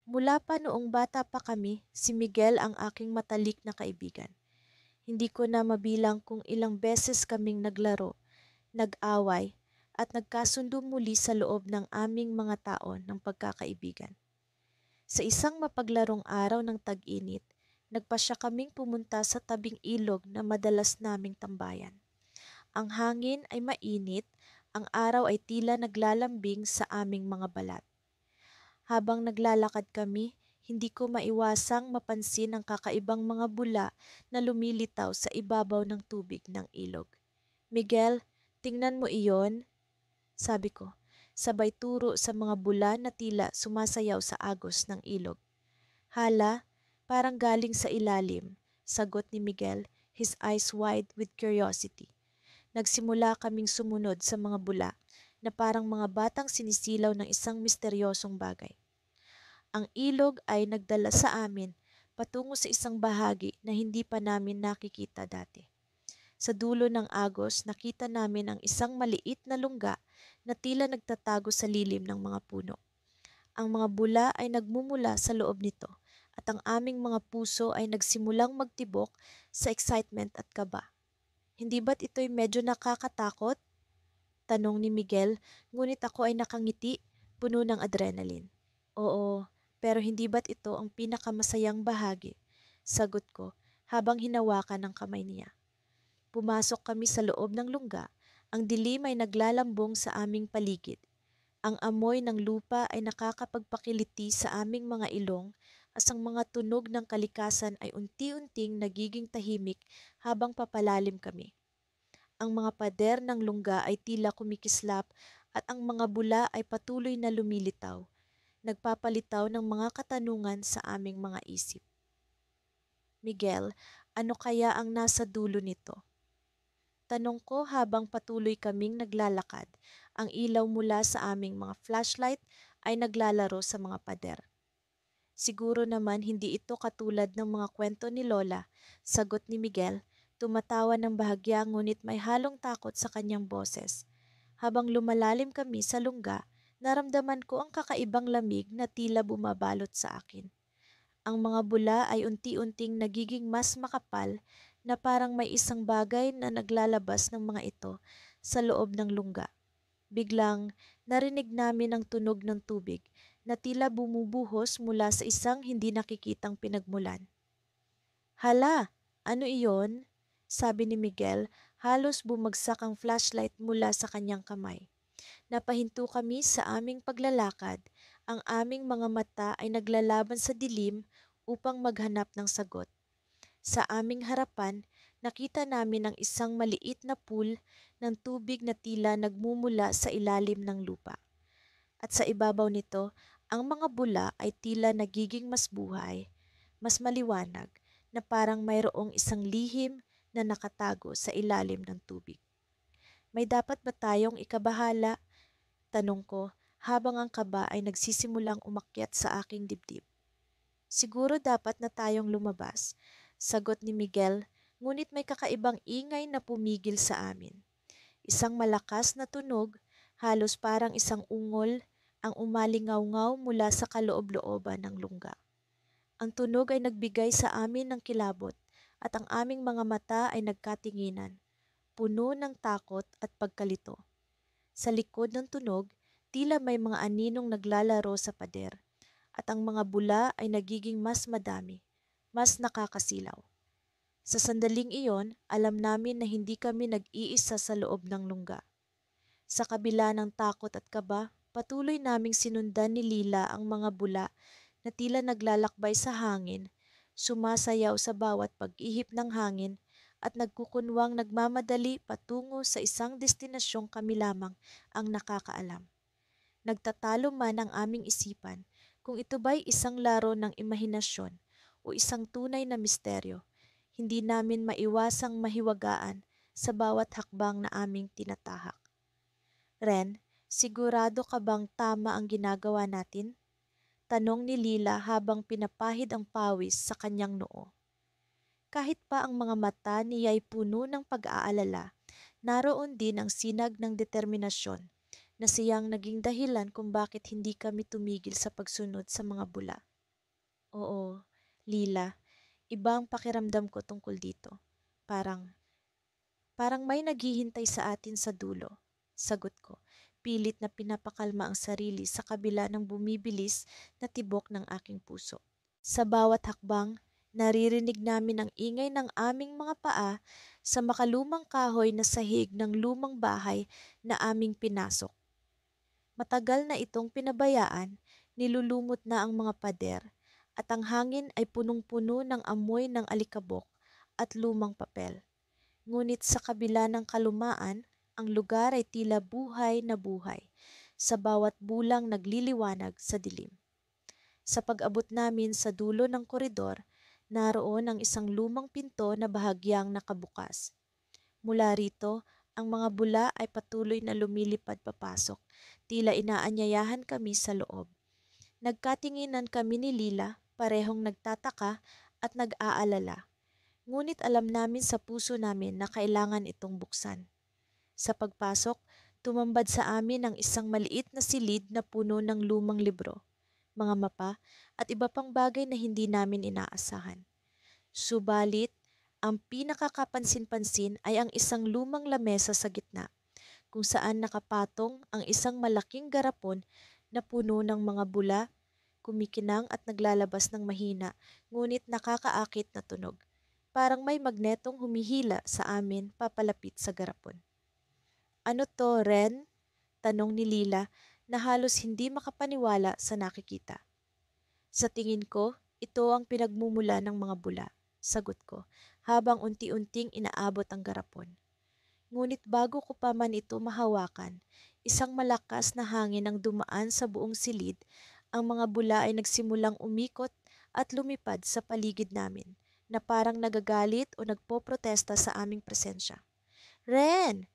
Mula pa noong bata pa kami, si Miguel ang aking matalik na kaibigan. Hindi ko na mabilang kung ilang beses kaming naglaro, nag-away, at nagkasundo muli sa loob ng aming mga taon ng pagkakaibigan. Sa isang mapaglarong araw ng tag-init, nagpasya kaming pumunta sa tabing ilog na madalas naming tambayan. Ang hangin ay mainit, ang araw ay tila naglalambing sa aming mga balat. Habang naglalakad kami, hindi ko maiwasang mapansin ang kakaibang mga bula na lumilitaw sa ibabaw ng tubig ng ilog. Miguel, tingnan mo iyon, sabi ko, sabay turo sa mga bula na tila sumasayaw sa agos ng ilog. Hala, parang galing sa ilalim, sagot ni Miguel, his eyes wide with curiosity. Nagsimula kaming sumunod sa mga bula na parang mga batang sinisilaw ng isang misteryosong bagay. Ang ilog ay nagdala sa amin patungo sa isang bahagi na hindi pa namin nakikita dati. Sa dulo ng agos, nakita namin ang isang maliit na lungga na tila nagtatago sa lilim ng mga puno. Ang mga bula ay nagmumula sa loob nito at ang aming mga puso ay nagsimulang magtibok sa excitement at kaba. Hindi ba't ito'y medyo nakakatakot? Tanong ni Miguel, ngunit ako ay nakangiti, puno ng adrenaline. Oo, pero hindi ba't ito ang pinakamasayang bahagi? Sagot ko, habang hinawakan ng kamay niya. Pumasok kami sa loob ng lungga. Ang dilim ay naglalambong sa aming paligid. Ang amoy ng lupa ay nakakapagpakiliti sa aming mga ilong as ang mga tunog ng kalikasan ay unti-unting nagiging tahimik habang papalalim kami. Ang mga pader ng lungga ay tila kumikislap at ang mga bula ay patuloy na lumilitaw, nagpapalitaw ng mga katanungan sa aming mga isip. Miguel, ano kaya ang nasa dulo nito? Tanong ko habang patuloy kaming naglalakad. Ang ilaw mula sa aming mga flashlight ay naglalaro sa mga pader. Siguro naman hindi ito katulad ng mga kwento ni Lola, sagot ni Miguel, tumatawa ng bahagya ngunit may halong takot sa kanyang boses. Habang lumalalim kami sa lungga, naramdaman ko ang kakaibang lamig na tila bumabalot sa akin. Ang mga bula ay unti-unting nagiging mas makapal na parang may isang bagay na naglalabas ng mga ito sa loob ng lungga. Biglang narinig namin ang tunog ng tubig na tila bumubuhos mula sa isang hindi nakikitang pinagmulan. Hala, ano iyon? Sabi ni Miguel, halos bumagsak ang flashlight mula sa kanyang kamay. Napahinto kami sa aming paglalakad. Ang aming mga mata ay naglalaban sa dilim upang maghanap ng sagot. Sa aming harapan, nakita namin ang isang maliit na pool ng tubig na tila nagmumula sa ilalim ng lupa. At sa ibabaw nito, ang mga bula ay tila nagiging mas buhay, mas maliwanag, na parang mayroong isang lihim na nakatago sa ilalim ng tubig. May dapat ba tayong ikabahala? Tanong ko habang ang kaba ay nagsisimulang umakyat sa aking dibdib. Siguro dapat na tayong lumabas, sagot ni Miguel, ngunit may kakaibang ingay na pumigil sa amin. Isang malakas na tunog, halos parang isang ungol, ang umalingaw-ngaw mula sa kaloob-looban ng lungga. Ang tunog ay nagbigay sa amin ng kilabot at ang aming mga mata ay nagkatinginan, puno ng takot at pagkalito. Sa likod ng tunog, tila may mga aninong naglalaro sa pader at ang mga bula ay nagiging mas madami, mas nakakasilaw. Sa sandaling iyon, alam namin na hindi kami nag-iisa sa loob ng lungga. Sa kabila ng takot at kaba, patuloy naming sinundan ni Lila ang mga bula na tila naglalakbay sa hangin, sumasayaw sa bawat pag-ihip ng hangin at nagkukunwang nagmamadali patungo sa isang destinasyong kami lamang ang nakakaalam. Nagtatalo man ang aming isipan kung ito ba'y isang laro ng imahinasyon o isang tunay na misteryo. Hindi namin maiwasang mahiwagaan sa bawat hakbang na aming tinatahak. Ren, sigurado ka bang tama ang ginagawa natin? Tanong ni Lila habang pinapahid ang pawis sa kanyang noo. Kahit pa ang mga mata niya ay puno ng pag-aalala, naroon din ang sinag ng determinasyon na siyang naging dahilan kung bakit hindi kami tumigil sa pagsunod sa mga bula. Oo, Lila, iba ang pakiramdam ko tungkol dito. Parang, parang may naghihintay sa atin sa dulo. Sagot ko, pilit na pinapakalma ang sarili sa kabila ng bumibilis na tibok ng aking puso. Sa bawat hakbang, naririnig namin ang ingay ng aming mga paa sa makalumang kahoy na sahig ng lumang bahay na aming pinasok. Matagal na itong pinabayaan, nilulumot na ang mga pader, at ang hangin ay punong-puno ng amoy ng alikabok at lumang papel. Ngunit sa kabila ng kalumaan, ang lugar ay tila buhay na buhay, sa bawat bulang nagliliwanag sa dilim. Sa pag-abot namin sa dulo ng koridor, naroon ang isang lumang pinto na bahagyang nakabukas. Mula rito, ang mga bula ay patuloy na lumilipad papasok, tila inaanyayahan kami sa loob. Nagkatinginan kami ni Lila, parehong nagtataka at nag-aalala. Ngunit alam namin sa puso namin na kailangan itong buksan. Sa pagpasok, tumambad sa amin ang isang maliit na silid na puno ng lumang libro, mga mapa at iba pang bagay na hindi namin inaasahan. Subalit, ang pinakakapansin-pansin ay ang isang lumang lamesa sa gitna, kung saan nakapatong ang isang malaking garapon na puno ng mga bula, kumikinang at naglalabas ng mahina ngunit nakakaakit na tunog. Parang may magnetong humihila sa amin papalapit sa garapon. Ano to, Ren? Tanong ni Lila na halos hindi makapaniwala sa nakikita. Sa tingin ko, ito ang pinagmumula ng mga bula, sagot ko, habang unti-unting inaabot ang garapon. Ngunit bago ko pa man ito mahawakan, isang malakas na hangin ang dumaan sa buong silid. Ang mga bula ay nagsimulang umikot at lumipad sa paligid namin, na parang nagagalit o nagpoprotesta sa aming presensya. Ren!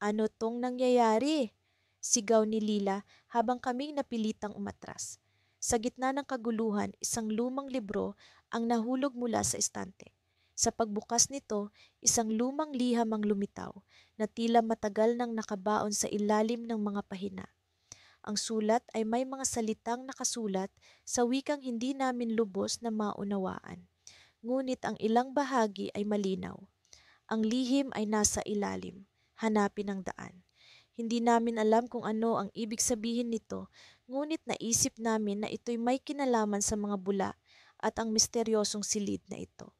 Ano tong nangyayari? Sigaw ni Lila habang kaming napilitang umatras. Sa gitna ng kaguluhan, isang lumang libro ang nahulog mula sa estante. Sa pagbukas nito, isang lumang liham ang lumitaw na tila matagal nang nakabaon sa ilalim ng mga pahina. Ang sulat ay may mga salitang nakasulat sa wikang hindi namin lubos na maunawaan. Ngunit ang ilang bahagi ay malinaw. Ang lihim ay nasa ilalim. Hanapin ang daan. Hindi namin alam kung ano ang ibig sabihin nito, ngunit naisip namin na ito'y may kinalaman sa mga bula at ang misteryosong silid na ito.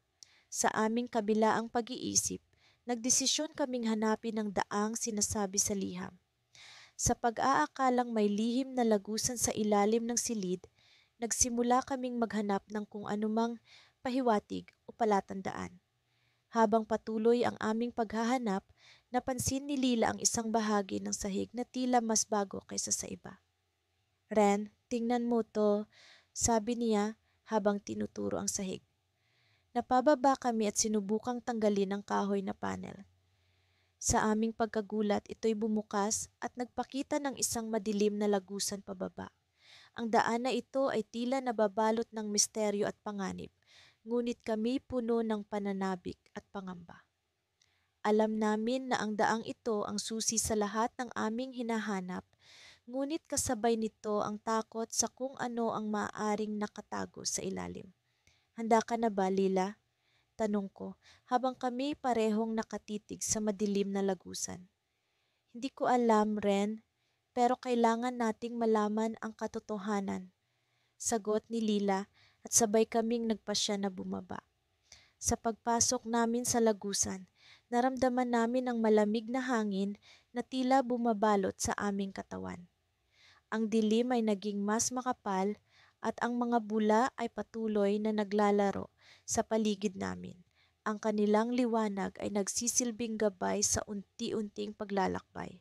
Sa aming kabilaang pag-iisip, nagdesisyon kaming hanapin ang daang sinasabi sa liham. Sa pag-aakalang may lihim na lagusan sa ilalim ng silid, nagsimula kaming maghanap ng kung anumang pahiwatig o palatandaan. Habang patuloy ang aming paghahanap, napansin ni Lila ang isang bahagi ng sahig na tila mas bago kaysa sa iba. Ren, tingnan mo to, sabi niya habang tinuturo ang sahig. Napababa kami at sinubukang tanggalin ang kahoy na panel. Sa aming pagkagulat, ito'y bumukas at nagpakita ng isang madilim na lagusan pababa. Ang daan na ito ay tila nababalot ng misteryo at panganib, ngunit kami puno ng pananabik at pangamba. Alam namin na ang daang ito ang susi sa lahat ng aming hinahanap, ngunit kasabay nito ang takot sa kung ano ang maaaring nakatago sa ilalim. Handa ka na ba, Lila? Tanong ko habang kami parehong nakatitig sa madilim na lagusan. Hindi ko alam, Ren, pero kailangan nating malaman ang katotohanan. Sagot ni Lila at sabay kaming nagpasya na bumaba. Sa pagpasok namin sa lagusan, naramdaman namin ang malamig na hangin na tila bumabalot sa aming katawan. Ang dilim ay naging mas makapal at ang mga bula ay patuloy na naglalaro sa paligid namin. Ang kanilang liwanag ay nagsisilbing gabay sa unti-unting paglalakbay.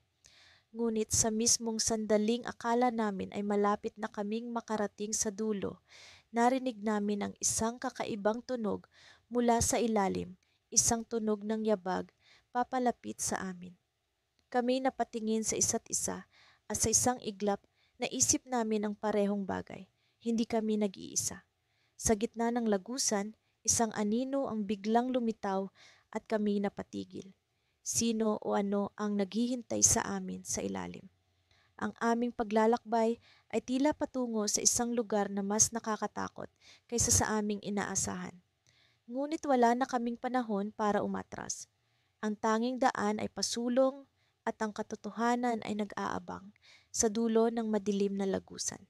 Ngunit sa mismong sandaling akala namin ay malapit na kaming makarating sa dulo, narinig namin ang isang kakaibang tunog mula sa ilalim, isang tunog ng yabag papalapit sa amin. Kami napatingin sa isa't isa at sa isang iglap naisip namin ang parehong bagay. Hindi kami nag-iisa. Sa gitna ng lagusan, isang anino ang biglang lumitaw at kami napatigil. Sino o ano ang naghihintay sa amin sa ilalim? Ang aming paglalakbay ay tila patungo sa isang lugar na mas nakakatakot kaysa sa aming inaasahan. Ngunit wala na kaming panahon para umatras. Ang tanging daan ay pasulong at ang katotohanan ay nag-aabang sa dulo ng madilim na lagusan.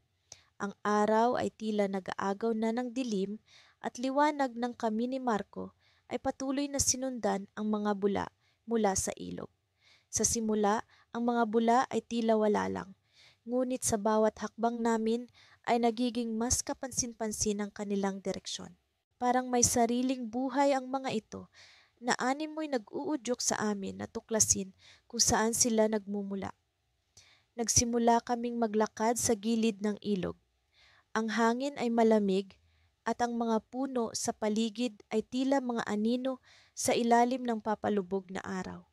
Ang araw ay tila nag-aagaw na ng dilim at liwanag ng kami ni Marco ay patuloy na sinundan ang mga bula mula sa ilog. Sa simula, ang mga bula ay tila wala lang. Ngunit sa bawat hakbang namin ay nagiging mas kapansin-pansin ang kanilang direksyon. Parang may sariling buhay ang mga ito na animoy nag-uudyok sa amin na tuklasin kung saan sila nagmumula. Nagsimula kaming maglakad sa gilid ng ilog. Ang hangin ay malamig at ang mga puno sa paligid ay tila mga anino sa ilalim ng papalubog na araw.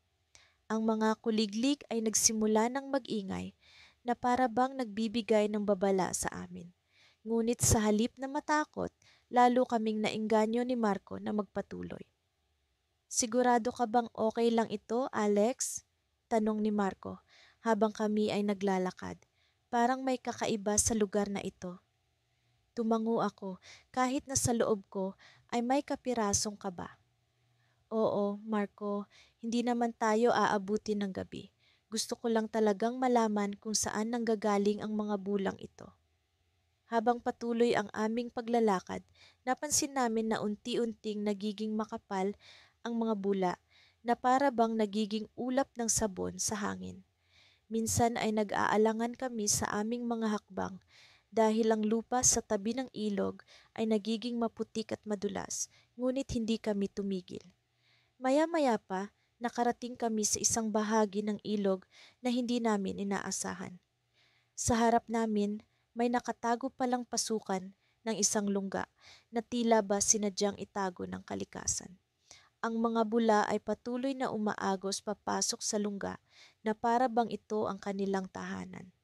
Ang mga kuliglig ay nagsimula ng mag-ingay na para bang nagbibigay ng babala sa amin. Ngunit sa halip na matakot, lalo kaming naengganyo ni Marco na magpatuloy. Sigurado ka bang okay lang ito, Alex? Tanong ni Marco habang kami ay naglalakad. Parang may kakaiba sa lugar na ito. Tumango ako kahit na sa loob ko ay may kapirasong kaba. Oo, Marco, hindi naman tayo aabutin ng gabi. Gusto ko lang talagang malaman kung saan nanggagaling ang mga bulang ito. Habang patuloy ang aming paglalakad, napansin namin na unti-unting nagiging makapal ang mga bula na para bang nagiging ulap ng sabon sa hangin. Minsan ay nag-aalangan kami sa aming mga hakbang dahil ang lupa sa tabi ng ilog ay nagiging maputik at madulas, ngunit hindi kami tumigil. Maya-maya pa, nakarating kami sa isang bahagi ng ilog na hindi namin inaasahan. Sa harap namin, may nakatago palang pasukan ng isang lungga na tila ba sinadyang itago ng kalikasan. Ang mga bula ay patuloy na umaagos papasok sa lungga na para bang ito ang kanilang tahanan.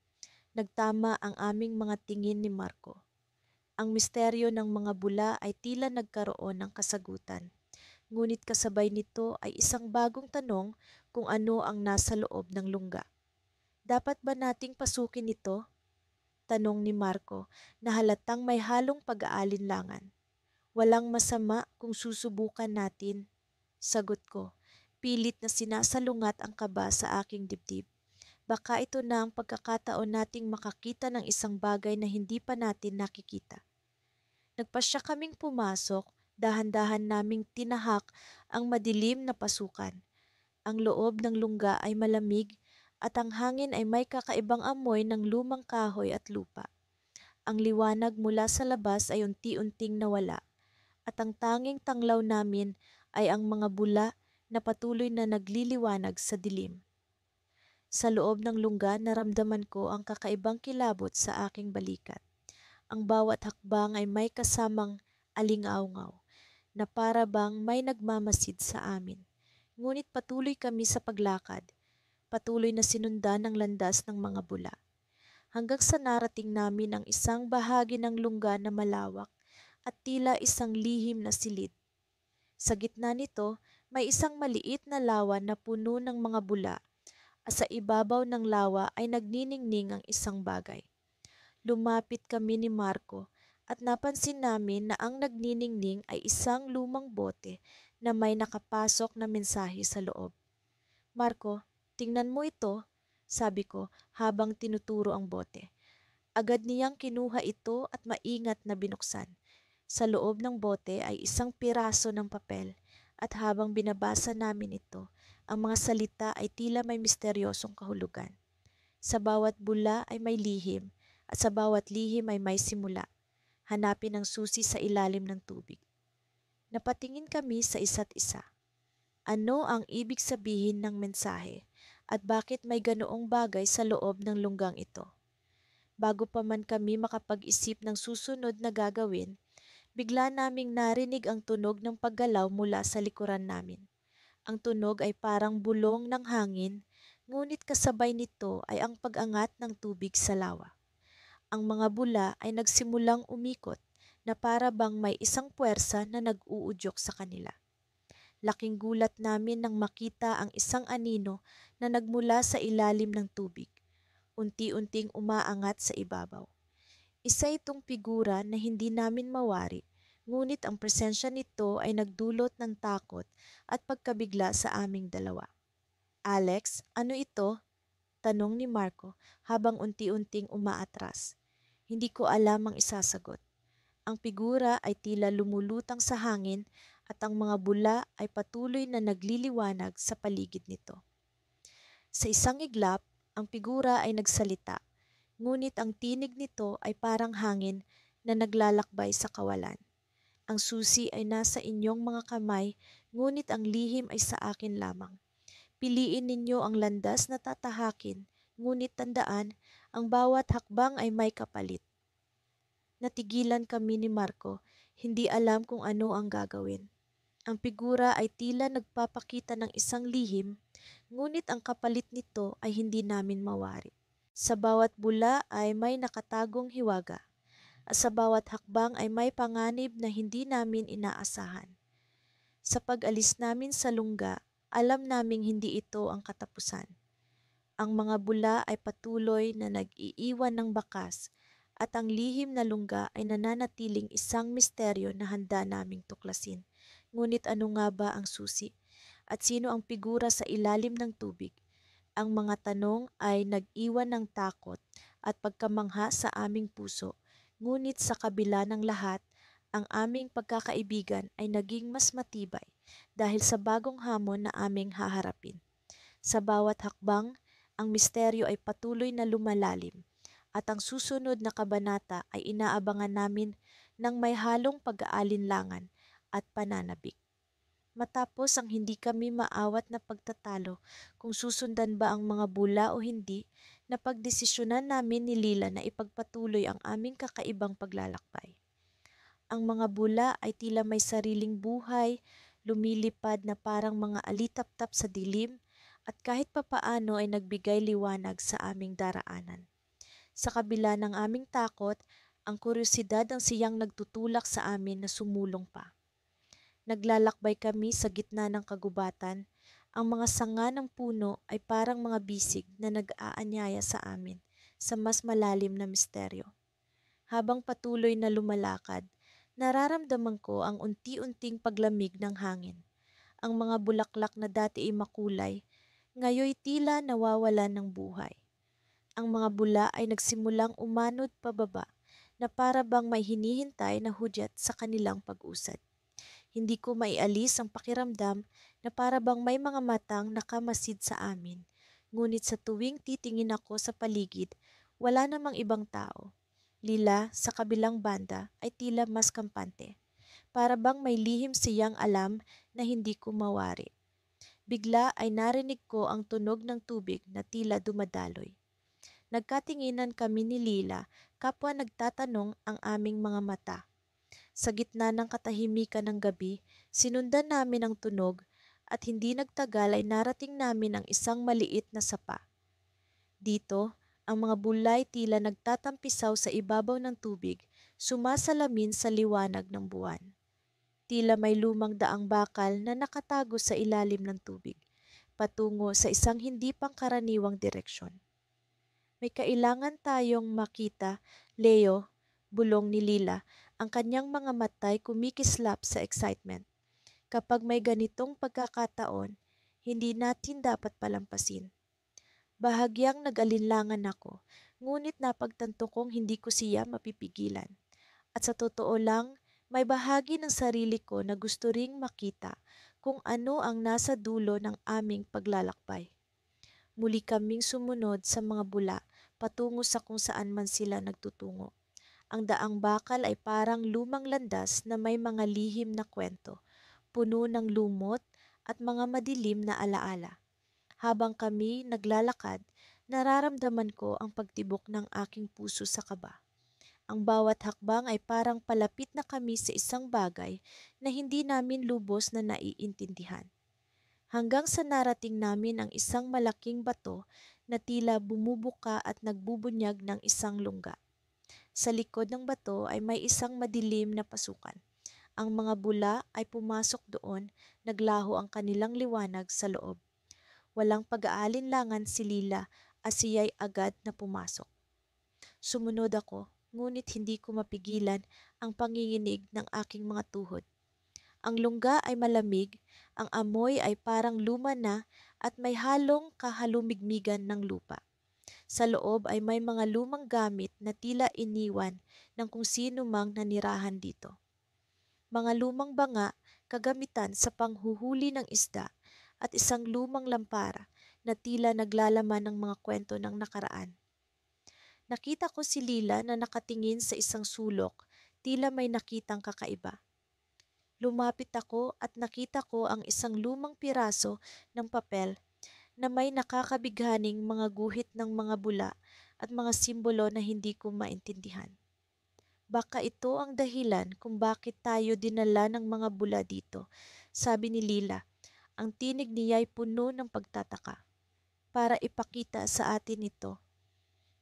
Nagtama ang aming mga tingin ni Marco. Ang misteryo ng mga bula ay tila nagkaroon ng kasagutan. Ngunit kasabay nito ay isang bagong tanong kung ano ang nasa loob ng lungga. Dapat ba nating pasukin ito? Tanong ni Marco na halatang may halong pag-aalinlangan. Walang masama kung susubukan natin. Sagot ko, pilit na sinasalungat ang kaba sa aking dibdib. Baka ito na ang pagkakataon nating makakita ng isang bagay na hindi pa natin nakikita. Nagpasya kaming pumasok, dahan-dahan naming tinahak ang madilim na pasukan. Ang loob ng lungga ay malamig at ang hangin ay may kakaibang amoy ng lumang kahoy at lupa. Ang liwanag mula sa labas ay unti-unting nawala at ang tanging tanglaw namin ay ang mga bula na patuloy na nagliliwanag sa dilim. Sa loob ng lungga naramdaman ko ang kakaibang kilabot sa aking balikat. Ang bawat hakbang ay may kasamang alingaungaw na para bang may nagmamasid sa amin. Ngunit patuloy kami sa paglakad, patuloy na sinundan ng landas ng mga bula. Hanggang sa narating namin ang isang bahagi ng lungga na malawak at tila isang lihim na silid. Sa gitna nito, may isang maliit na lawa na puno ng mga bula at sa ibabaw ng lawa ay nagniningning ang isang bagay. Lumapit kami ni Marco at napansin namin na ang nagniningning ay isang lumang bote na may nakapasok na mensahe sa loob. Marco, tingnan mo ito, sabi ko habang tinuturo ang bote. Agad niyang kinuha ito at maingat na binuksan. Sa loob ng bote ay isang piraso ng papel at habang binabasa namin ito, ang mga salita ay tila may misteryosong kahulugan. Sa bawat bula ay may lihim at sa bawat lihim ay may simula. Hanapin ang susi sa ilalim ng tubig. Napatingin kami sa isa't isa. Ano ang ibig sabihin ng mensahe at bakit may ganoong bagay sa loob ng lunggang ito? Bago pa man kami makapag-isip ng susunod na gagawin, bigla naming narinig ang tunog ng paggalaw mula sa likuran namin. Ang tunog ay parang bulong ng hangin, ngunit kasabay nito ay ang pag-angat ng tubig sa lawa. Ang mga bula ay nagsimulang umikot na para bang may isang puwersa na nag-uudyok sa kanila. Laking gulat namin nang makita ang isang anino na nagmula sa ilalim ng tubig. unti-unting umaangat sa ibabaw. Isa itong figura na hindi namin mawari, ngunit ang presensya nito ay nagdulot ng takot at pagkabigla sa aming dalawa. Alex, ano ito? Tanong ni Marco habang unti-unting umaatras. Hindi ko alam ang isasagot. Ang figura ay tila lumulutang sa hangin at ang mga bula ay patuloy na nagliliwanag sa paligid nito. Sa isang iglap, ang figura ay nagsalita, ngunit ang tinig nito ay parang hangin na naglalakbay sa kawalan. Ang susi ay nasa inyong mga kamay, ngunit ang lihim ay sa akin lamang. Piliin ninyo ang landas na tatahakin, ngunit tandaan, ang bawat hakbang ay may kapalit. Natigilan kami ni Marco, hindi alam kung ano ang gagawin. Ang figura ay tila nagpapakita ng isang lihim, ngunit ang kapalit nito ay hindi namin mawari. Sa bawat bula ay may nakatagong hiwaga, at sa bawat hakbang ay may panganib na hindi namin inaasahan. Sa pag-alis namin sa lungga, alam naming hindi ito ang katapusan. Ang mga bula ay patuloy na nag-iiwan ng bakas at ang lihim na lungga ay nananatiling isang misteryo na handa naming tuklasin. Ngunit ano nga ba ang susi? At sino ang figura sa ilalim ng tubig? Ang mga tanong ay nag-iwan ng takot at pagkamangha sa aming puso. Ngunit sa kabila ng lahat, ang aming pagkakaibigan ay naging mas matibay dahil sa bagong hamon na aming haharapin. Sa bawat hakbang, ang misteryo ay patuloy na lumalalim at ang susunod na kabanata ay inaabangan namin ng may halong pag-aalinlangan at pananabik. Matapos ang hindi kami maawat na pagtatalo kung susundan ba ang mga bula o hindi, napagdesisyonan namin ni Lila na ipagpatuloy ang aming kakaibang paglalakbay. Ang mga bula ay tila may sariling buhay, lumilipad na parang mga alitaptap sa dilim at kahit papaano ay nagbigay liwanag sa aming daraanan. Sa kabila ng aming takot, ang kuryosidad ang siyang nagtutulak sa amin na sumulong pa. Naglalakbay kami sa gitna ng kagubatan. Ang mga sanga ng puno ay parang mga bisig na nag-aanyaya sa amin sa mas malalim na misteryo. Habang patuloy na lumalakad, nararamdaman ko ang unti-unting paglamig ng hangin. Ang mga bulaklak na dati ay makulay, ngayoy tila nawawalan ng buhay. Ang mga bula ay nagsimulang umanod pababa na para bang may hinihintay na hudyat sa kanilang pag-usad. Hindi ko maialis ang pakiramdam na para bang may mga matang nakamasid sa amin. Ngunit sa tuwing titingin ako sa paligid, wala namang ibang tao. Lila, sa kabilang banda, ay tila mas kampante. Para bang may lihim siyang alam na hindi ko mawari. Bigla ay narinig ko ang tunog ng tubig na tila dumadaloy. Nagkatinginan kami ni Lila, kapwa nagtatanong ang aming mga mata. Sa gitna ng katahimikan ng gabi, sinundan namin ang tunog at hindi nagtagal ay narating namin ang isang maliit na sapa. Dito, ang mga bulay tila nagtatampisaw sa ibabaw ng tubig, sumasalamin sa liwanag ng buwan. Tila may lumang daang bakal na nakatago sa ilalim ng tubig, patungo sa isang hindi pangkaraniwang direksyon. May kailangan tayong makita, Leo, bulong ni Lila, ang kanyang mga matay kumikislap sa excitement. Kapag may ganitong pagkakataon, hindi natin dapat palampasin. Bahagyang nag-alinlangan ako, ngunit napagtanto kong hindi ko siya mapipigilan. At sa totoo lang, may bahagi ng sarili ko na gusto ring makita kung ano ang nasa dulo ng aming paglalakbay. Muli kaming sumunod sa mga bula patungo sa kung saan man sila nagtutungo. Ang daang bakal ay parang lumang landas na may mga lihim na kwento, puno ng lumot at mga madilim na alaala. Habang kami naglalakad, nararamdaman ko ang pagtibok ng aking puso sa kaba. Ang bawat hakbang ay parang palapit na kami sa isang bagay na hindi namin lubos na naiintindihan. Hanggang sa narating namin ang isang malaking bato na tila bumubuka at nagbubunyag ng isang lungga. Sa likod ng bato ay may isang madilim na pasukan. Ang mga bula ay pumasok doon, naglaho ang kanilang liwanag sa loob. Walang pag-aalinlangan si Lila Siya'y agad na pumasok. Sumunod ako, ngunit hindi ko mapigilan ang panginginig ng aking mga tuhod. Ang lungga ay malamig, ang amoy ay parang luma na at may halong kahalumigmigan ng lupa. Sa loob ay may mga lumang gamit na tila iniwan ng kung sino mang nanirahan dito. Mga lumang banga, kagamitan sa panghuhuli ng isda at isang lumang lampara na tila naglalaman ng mga kwento ng nakaraan. Nakita ko si Lila na nakatingin sa isang sulok, tila may nakitang kakaiba. Lumapit ako at nakita ko ang isang lumang piraso ng papel na may nakakabighaning mga guhit ng mga bula at mga simbolo na hindi ko maintindihan. Baka ito ang dahilan kung bakit tayo dinala ng mga bula dito, sabi ni Lila. Ang tinig niya ay puno ng pagtataka. Para ipakita sa atin ito.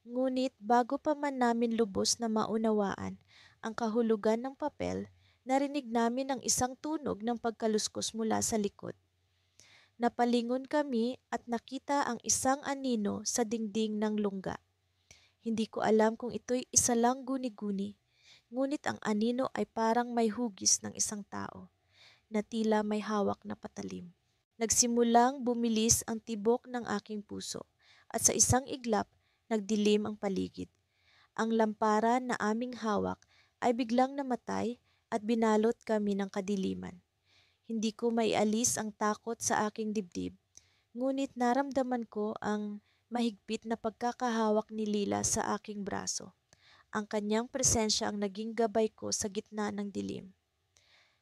Ngunit bago pa man namin lubos na maunawaan ang kahulugan ng papel, narinig namin ang isang tunog ng pagkaluskos mula sa likod. Napalingon kami at nakita ang isang anino sa dingding ng lungga. Hindi ko alam kung ito'y isa lang guni-guni, ngunit ang anino ay parang may hugis ng isang tao, na tila may hawak na patalim. Nagsimulang bumilis ang tibok ng aking puso, at sa isang iglap, nagdilim ang paligid. Ang lampara na aming hawak ay biglang namatay at binalot kami ng kadiliman. Hindi ko maialis ang takot sa aking dibdib, ngunit naramdaman ko ang mahigpit na pagkakahawak ni Lila sa aking braso. Ang kanyang presensya ang naging gabay ko sa gitna ng dilim.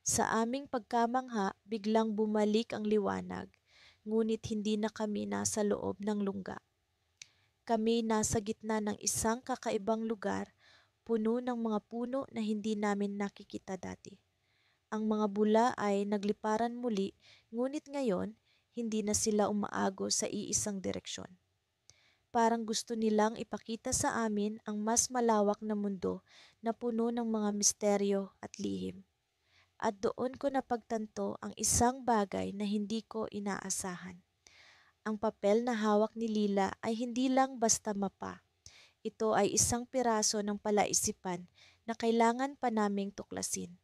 Sa aming pagkamangha, biglang bumalik ang liwanag, ngunit hindi na kami nasa loob ng lungga. Kami nasa gitna ng isang kakaibang lugar, puno ng mga puno na hindi namin nakikita dati. Ang mga bula ay nagliparan muli, ngunit ngayon, hindi na sila umaago sa iisang direksyon. Parang gusto nilang ipakita sa amin ang mas malawak na mundo na puno ng mga misteryo at lihim. At doon ko napagtanto ang isang bagay na hindi ko inaasahan. Ang papel na hawak ni Lila ay hindi lang basta mapa. Ito ay isang piraso ng palaisipan na kailangan pa naming tuklasin.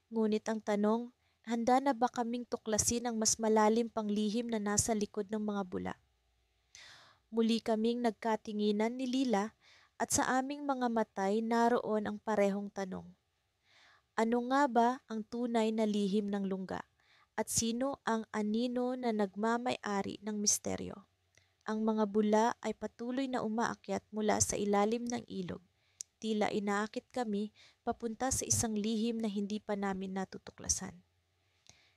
Ngunit ang tanong, handa na ba kaming tuklasin ang mas malalim pang lihim na nasa likod ng mga bula? Muli kaming nagkatinginan ni Lila at sa aming mga matay naroon ang parehong tanong. Ano nga ba ang tunay na lihim ng lungga? At sino ang anino na nagmamay-ari ng misteryo? Ang mga bula ay patuloy na umaakyat mula sa ilalim ng ilog. Tila inaakit kami papunta sa isang lihim na hindi pa namin natutuklasan.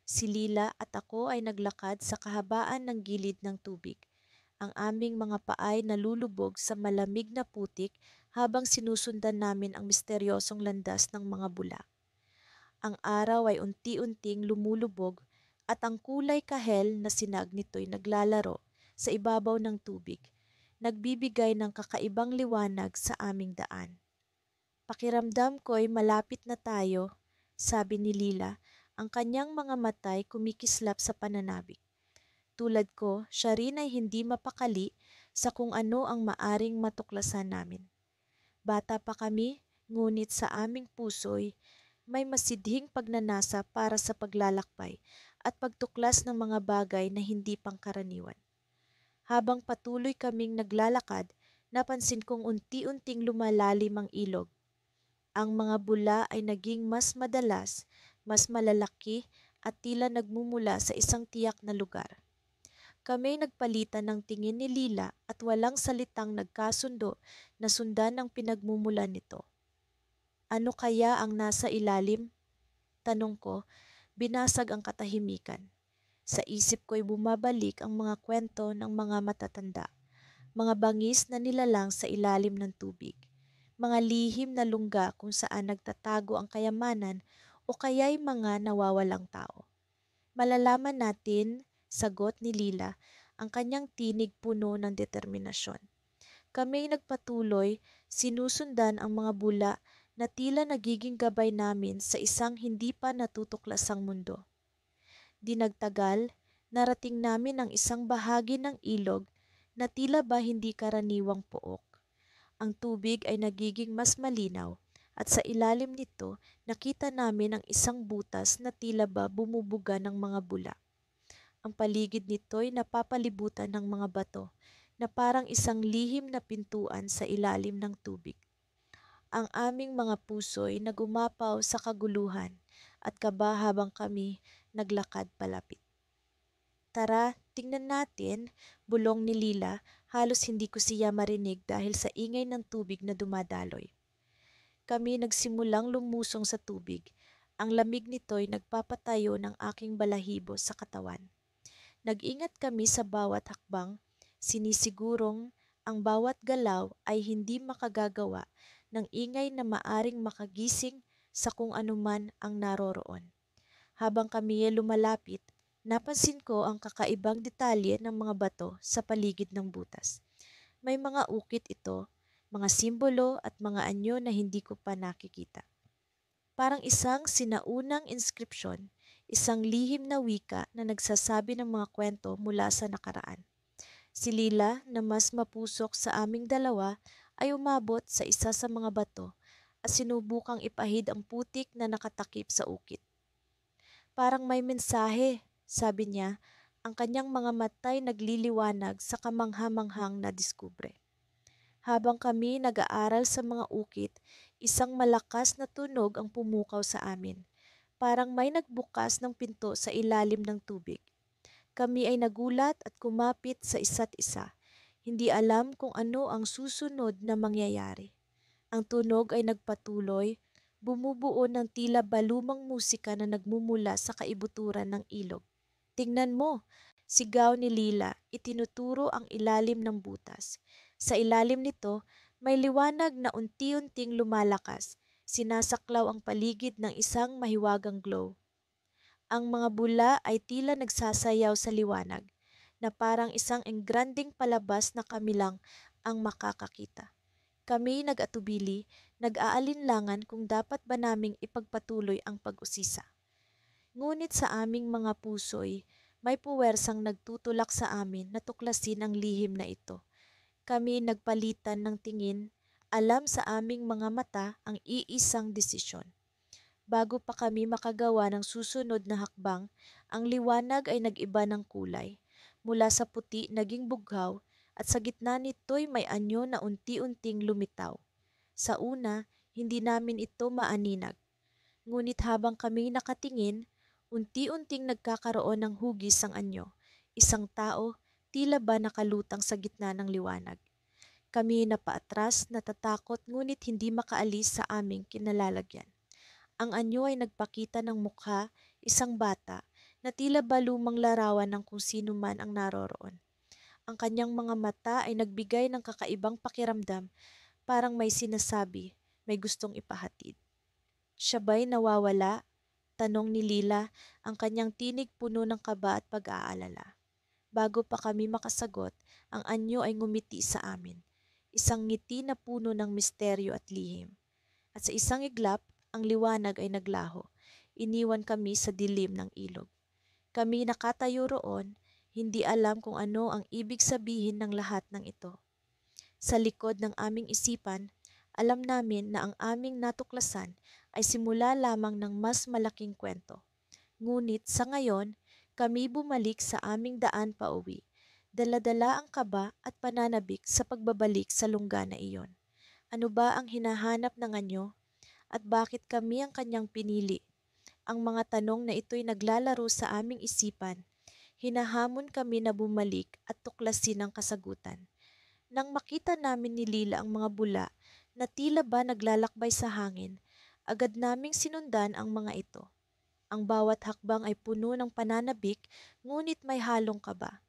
Si Lila at ako ay naglakad sa kahabaan ng gilid ng tubig. Ang aming mga paay nalulubog sa malamig na putik habang sinusundan namin ang misteryosong landas ng mga bula. Ang araw ay unti-unting lumulubog at ang kulay kahel na sinag nito'y naglalaro sa ibabaw ng tubig, nagbibigay ng kakaibang liwanag sa aming daan. Pakiramdam ko'y malapit na tayo, sabi ni Lila, ang kanyang mga matay kumikislap sa pananabik. Tulad ko, siya rin ay hindi mapakali sa kung ano ang maaring matuklasan namin. Bata pa kami, ngunit sa aming puso'y may masidhing pagnanasa para sa paglalakbay at pagtuklas ng mga bagay na hindi pangkaraniwan. Habang patuloy kaming naglalakad, napansin kong unti-unting lumalalim ang ilog. Ang mga bula ay naging mas madalas, mas malalaki at tila nagmumula sa isang tiyak na lugar. Kami nagpalitan ng tingin ni Lila at walang salitang nagkasundo na sundan ang pinagmumulan nito. Ano kaya ang nasa ilalim? Tanong ko, binasag ang katahimikan. Sa isip ko'y bumabalik ang mga kwento ng mga matatanda, mga bangis na nilalang sa ilalim ng tubig, mga lihim na lungga kung saan nagtatago ang kayamanan o kaya'y mga nawawalang tao. Malalaman natin, sagot ni Lila, ang kanyang tinig puno ng determinasyon. Kami nagpatuloy, sinusundan ang mga bula na tila nagiging gabay namin sa isang hindi pa natutuklasang mundo. Di nagtagal, narating namin ang isang bahagi ng ilog na tila ba hindi karaniwang pook. Ang tubig ay nagiging mas malinaw at sa ilalim nito nakita namin ang isang butas na tila ba bumubuga ng mga bula. Ang paligid nito'y napapalibutan ng mga bato na parang isang lihim na pintuan sa ilalim ng tubig. Ang aming mga puso'y nagumapaw sa kaguluhan at kaba habang kami naglakad palapit. Tara, tingnan natin, bulong ni Lila, halos hindi ko siya marinig dahil sa ingay ng tubig na dumadaloy. Kami nagsimulang lumusong sa tubig. Ang lamig nito'y nagpapatayo ng aking balahibo sa katawan. Nag-ingat kami sa bawat hakbang, sinisigurong ang bawat galaw ay hindi makagagawa ng ingay na maaring makagising sa kung anuman ang naroroon. Habang kami ay lumalapit, napansin ko ang kakaibang detalye ng mga bato sa paligid ng butas. May mga ukit ito, mga simbolo at mga anyo na hindi ko pa nakikita. Parang isang sinaunang inskripsyon, isang lihim na wika na nagsasabi ng mga kwento mula sa nakaraan. Si Lila na mas mapusok sa aming dalawa ay umabot sa isa sa mga bato at sinubukang ipahid ang putik na nakatakip sa ukit. Parang may mensahe, sabi niya, ang kanyang mga matay nagliliwanag sa kamangha-manghang na diskubre. Habang kami nag-aaral sa mga ukit, isang malakas na tunog ang pumukaw sa amin. Parang may nagbukas ng pinto sa ilalim ng tubig. Kami ay nagulat at kumapit sa isa't isa. Hindi alam kung ano ang susunod na mangyayari. Ang tunog ay nagpatuloy, bumubuo ng tila balumang musika na nagmumula sa kaibuturan ng ilog. Tingnan mo, sigaw ni Lila, itinuturo ang ilalim ng butas. Sa ilalim nito, may liwanag na unti-unting lumalakas. Sinasaklaw ang paligid ng isang mahiwagang glow. Ang mga bula ay tila nagsasayaw sa liwanag, na parang isang engranding palabas na kami lang ang makakakita. Kami nag-atubili, nag-aalinlangan kung dapat ba naming ipagpatuloy ang pag-usisa. Ngunit sa aming mga puso'y may puwersang nagtutulak sa amin na tuklasin ang lihim na ito. Kami nagpalitan ng tingin, alam sa aming mga mata ang iisang desisyon. Bago pa kami makagawa ng susunod na hakbang, ang liwanag ay nag-iba ng kulay. Mula sa puti naging bughaw at sa gitna nito'y may anyo na unti-unting lumitaw. Sa una, hindi namin ito maaninag. Ngunit habang kami nakatingin, unti-unting nagkakaroon ng hugis ang anyo. Isang tao, tila ba nakalutang sa gitna ng liwanag. Kami napaatras, natatakot ngunit hindi makaalis sa aming kinalalagyan. Ang anyo ay nagpakita ng mukha, isang bata, na tila ba lumang larawan ng kung sino man ang naroroon. Ang kanyang mga mata ay nagbigay ng kakaibang pakiramdam, parang may sinasabi, may gustong ipahatid. Siya ba'y nawawala? Tanong ni Lila, ang kanyang tinig puno ng kaba at pag-aalala. Bago pa kami makasagot, ang anyo ay ngumiti sa amin. Isang ngiti na puno ng misteryo at lihim. At sa isang iglap, ang liwanag ay naglaho. Iniwan kami sa dilim ng ilog. Kami nakatayo roon, hindi alam kung ano ang ibig sabihin ng lahat ng ito. Sa likod ng aming isipan, alam namin na ang aming natuklasan ay simula lamang ng mas malaking kwento. Ngunit sa ngayon, kami bumalik sa aming daan pauwi. Dala-dala ang kaba at pananabik sa pagbabalik sa lungga na iyon. Ano ba ang hinahanap ng anyo? At bakit kami ang kanyang pinili? Ang mga tanong na ito'y naglalaro sa aming isipan. Hinahamon kami na bumalik at tuklasin ang kasagutan. Nang makita namin ni Lila ang mga bula na tila ba naglalakbay sa hangin, agad naming sinundan ang mga ito. Ang bawat hakbang ay puno ng pananabik, ngunit may halong kaba.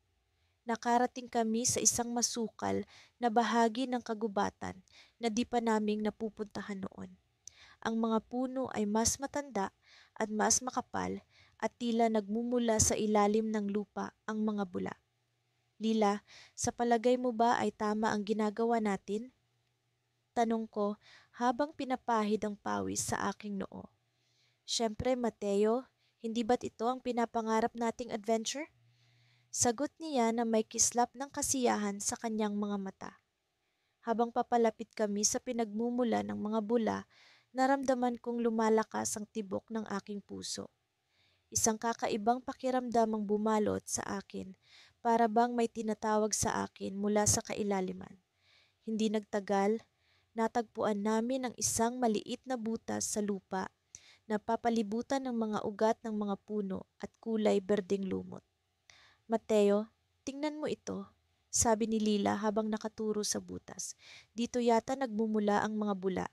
Nakarating kami sa isang masukal na bahagi ng kagubatan na di pa naming napupuntahan noon. Ang mga puno ay mas matanda at mas makapal at tila nagmumula sa ilalim ng lupa ang mga bula. Lila, sa palagay mo ba ay tama ang ginagawa natin? Tanong ko habang pinapahid ang pawis sa aking noo. Siyempre, Mateo, hindi ba't ito ang pinapangarap nating adventure? Sagot niya na may kislap ng kasiyahan sa kanyang mga mata. Habang papalapit kami sa pinagmumula ng mga bula, naramdaman kong lumalakas ang tibok ng aking puso. Isang kakaibang pakiramdam ang bumalot sa akin, para bang may tinatawag sa akin mula sa kailaliman. Hindi nagtagal, natagpuan namin ang isang maliit na butas sa lupa na papalibutan ng mga ugat ng mga puno at kulay berdeng lumot. Mateo, tingnan mo ito, sabi ni Lila habang nakaturo sa butas. Dito yata nagmumula ang mga bula.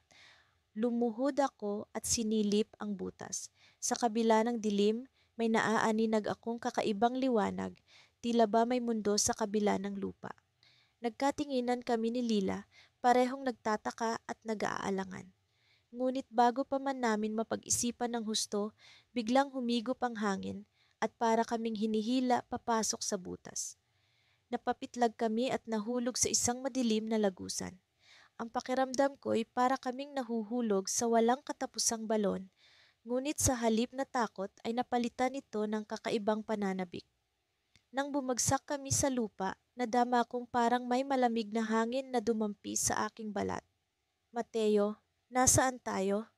Lumuhod ako at sinilip ang butas. Sa kabila ng dilim, may naaaninag akong kakaibang liwanag, tila ba may mundo sa kabila ng lupa. Nagkatinginan kami ni Lila, parehong nagtataka at nag-aalangan. Ngunit bago pa man namin mapag-isipan ng husto, biglang humigop ang hangin at para kaming hinihila papasok sa butas. Napapitlag kami at nahulog sa isang madilim na lagusan. Ang pakiramdam ko'y para kaming nahuhulog sa walang katapusang balon, ngunit sa halip na takot ay napalitan ito ng kakaibang pananabik. Nang bumagsak kami sa lupa, nadama kong parang may malamig na hangin na dumampi sa aking balat. Mateo, nasaan tayo?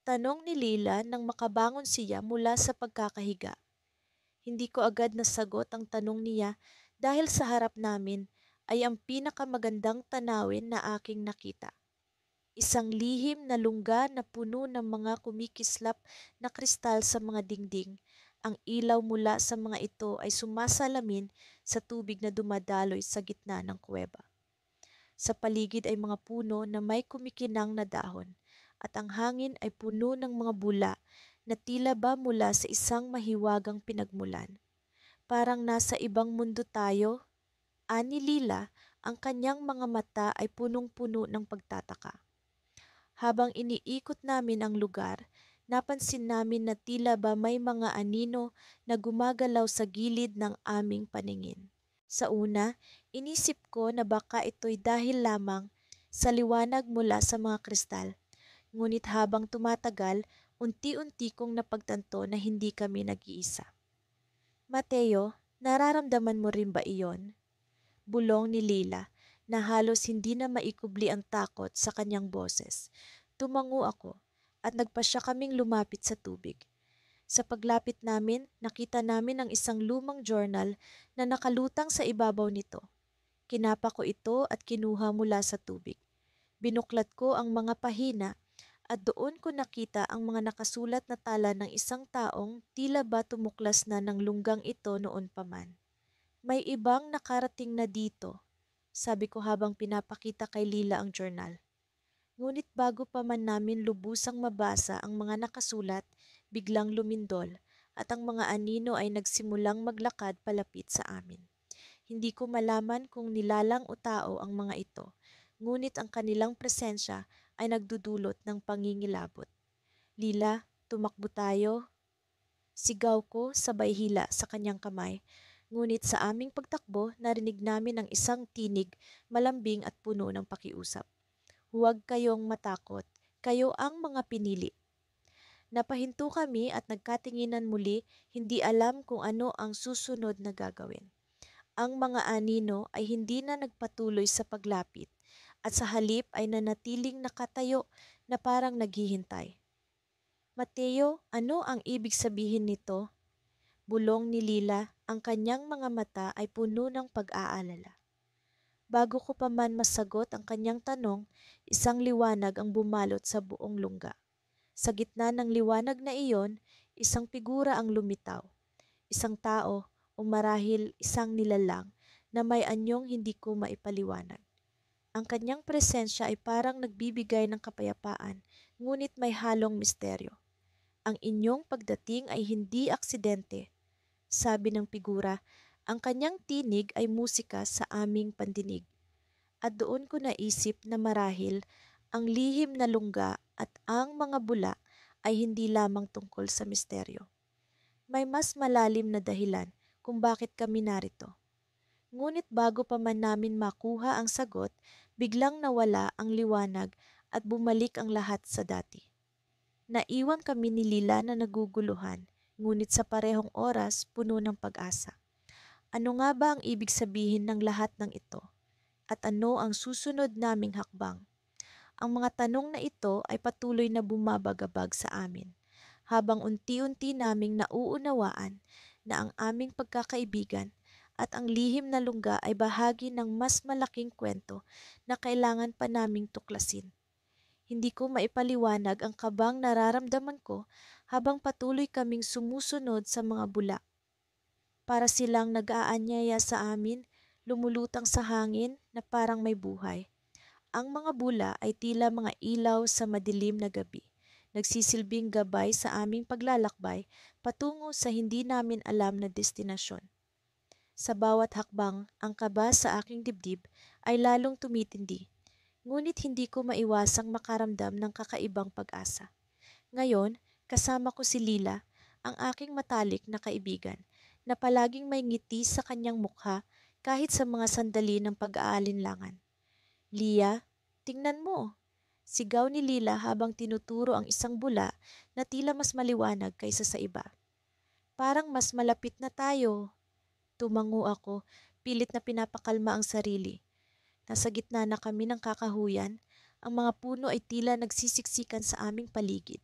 Tanong ni Lila nang makabangon siya mula sa pagkakahiga. Hindi ko agad nasagot ang tanong niya dahil sa harap namin ay ang pinakamagandang tanawin na aking nakita. Isang lihim na lungga na puno ng mga kumikislap na kristal sa mga dingding. Ang ilaw mula sa mga ito ay sumasalamin sa tubig na dumadaloy sa gitna ng kuweba. Sa paligid ay mga puno na may kumikinang na dahon at ang hangin ay puno ng mga bula na tila ba mula sa isang mahiwagang pinagmulan. Parang nasa ibang mundo tayo, ani Lila, ang kanyang mga mata ay punong-puno ng pagtataka. Habang iniikot namin ang lugar, napansin namin na tila ba may mga anino na gumagalaw sa gilid ng aming paningin. Sa una, inisip ko na baka ito'y dahil lamang sa liwanag mula sa mga kristal. Ngunit habang tumatagal, unti-unti kong napagtanto na hindi kami nag-iisa. Mateo, nararamdaman mo rin ba iyon? Bulong ni Lila na halos hindi na maikubli ang takot sa kanyang boses. Tumango ako at nagpasya kaming lumapit sa tubig. Sa paglapit namin, nakita namin ang isang lumang journal na nakalutang sa ibabaw nito. Kinapa ko ito at kinuha mula sa tubig. Binuklat ko ang mga pahina at doon ko nakita ang mga nakasulat na tala ng isang taong tila ba tumuklas na ng lunggang ito noon pa man. May ibang nakarating na dito, sabi ko habang pinapakita kay Lila ang journal. Ngunit bago pa man namin lubusang mabasa ang mga nakasulat, biglang lumindol at ang mga anino ay nagsimulang maglakad palapit sa amin. Hindi ko malaman kung nilalang o tao ang mga ito, ngunit ang kanilang presensya ay nagdudulot ng pangingilabot. Lila, tumakbo tayo. Sigaw ko sabay hila sa kanyang kamay. Ngunit sa aming pagtakbo, narinig namin ang isang tinig, malambing at puno ng pakiusap. Huwag kayong matakot, kayo ang mga pinili. Napahinto kami at nagkatinginan muli, hindi alam kung ano ang susunod na gagawin. Ang mga anino ay hindi na nagpatuloy sa paglapit at sa halip ay nanatiling nakatayo na parang naghihintay. Mateo, ano ang ibig sabihin nito? Bulong ni Lila, ang kanyang mga mata ay puno ng pag-aalala. Bago ko pa man masagot ang kanyang tanong, isang liwanag ang bumalot sa buong lungga. Sa gitna ng liwanag na iyon, isang figura ang lumitaw. Isang tao o marahil isang nilalang na may anyong hindi ko maipaliwanag. Ang kanyang presensya ay parang nagbibigay ng kapayapaan, ngunit may halong misteryo. Ang inyong pagdating ay hindi aksidente, sabi ng figura. Ang kanyang tinig ay musika sa aming pandinig. At doon ko naisip na marahil ang lihim na lungga at ang mga bula ay hindi lamang tungkol sa misteryo. May mas malalim na dahilan kung bakit kami narito. Ngunit bago pa man namin makuha ang sagot, biglang nawala ang liwanag at bumalik ang lahat sa dati. Naiwan kami ni Lila na naguguluhan, ngunit sa parehong oras puno ng pag-asa. Ano nga ba ang ibig sabihin ng lahat ng ito? At ano ang susunod naming hakbang? Ang mga tanong na ito ay patuloy na bumabagabag sa amin habang unti-unti naming nauunawaan na ang aming pagkakaibigan at ang lihim na lungga ay bahagi ng mas malaking kwento na kailangan pa naming tuklasin. Hindi ko maipaliwanag ang kabang nararamdaman ko habang patuloy kaming sumusunod sa mga bula. Para silang nag-aanyaya sa amin, lumulutang sa hangin na parang may buhay. Ang mga bula ay tila mga ilaw sa madilim na gabi, nagsisilbing gabay sa aming paglalakbay patungo sa hindi namin alam na destinasyon. Sa bawat hakbang, ang kaba sa aking dibdib ay lalong tumitindi, ngunit hindi ko maiwasang makaramdam ng kakaibang pag-asa. Ngayon, kasama ko si Lila, ang aking matalik na kaibigan, na palaging may ngiti sa kanyang mukha kahit sa mga sandali ng pag-aalinlangan. Lia, tingnan mo! Sigaw ni Lila habang tinuturo ang isang bula na tila mas maliwanag kaysa sa iba. Parang mas malapit na tayo. Tumango ako, pilit na pinapakalma ang sarili. Nasa gitna na kami ng kakahuyan, ang mga puno ay tila nagsisiksikan sa aming paligid.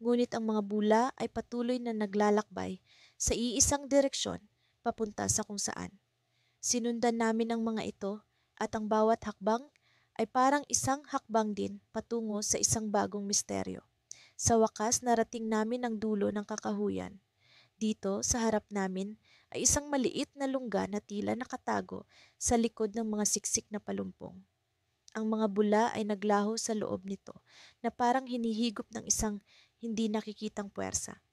Ngunit ang mga bula ay patuloy na naglalakbay sa iisang direksyon papunta sa kung saan. Sinundan namin ang mga ito at ang bawat hakbang ay parang isang hakbang din patungo sa isang bagong misteryo. Sa wakas, narating namin ang dulo ng kakahuyan. Dito, sa harap namin, ay isang maliit na lungga na tila nakatago sa likod ng mga siksik na palumpong. Ang mga bula ay naglaho sa loob nito na parang hinihigop ng isang hindi nakikitang puwersa.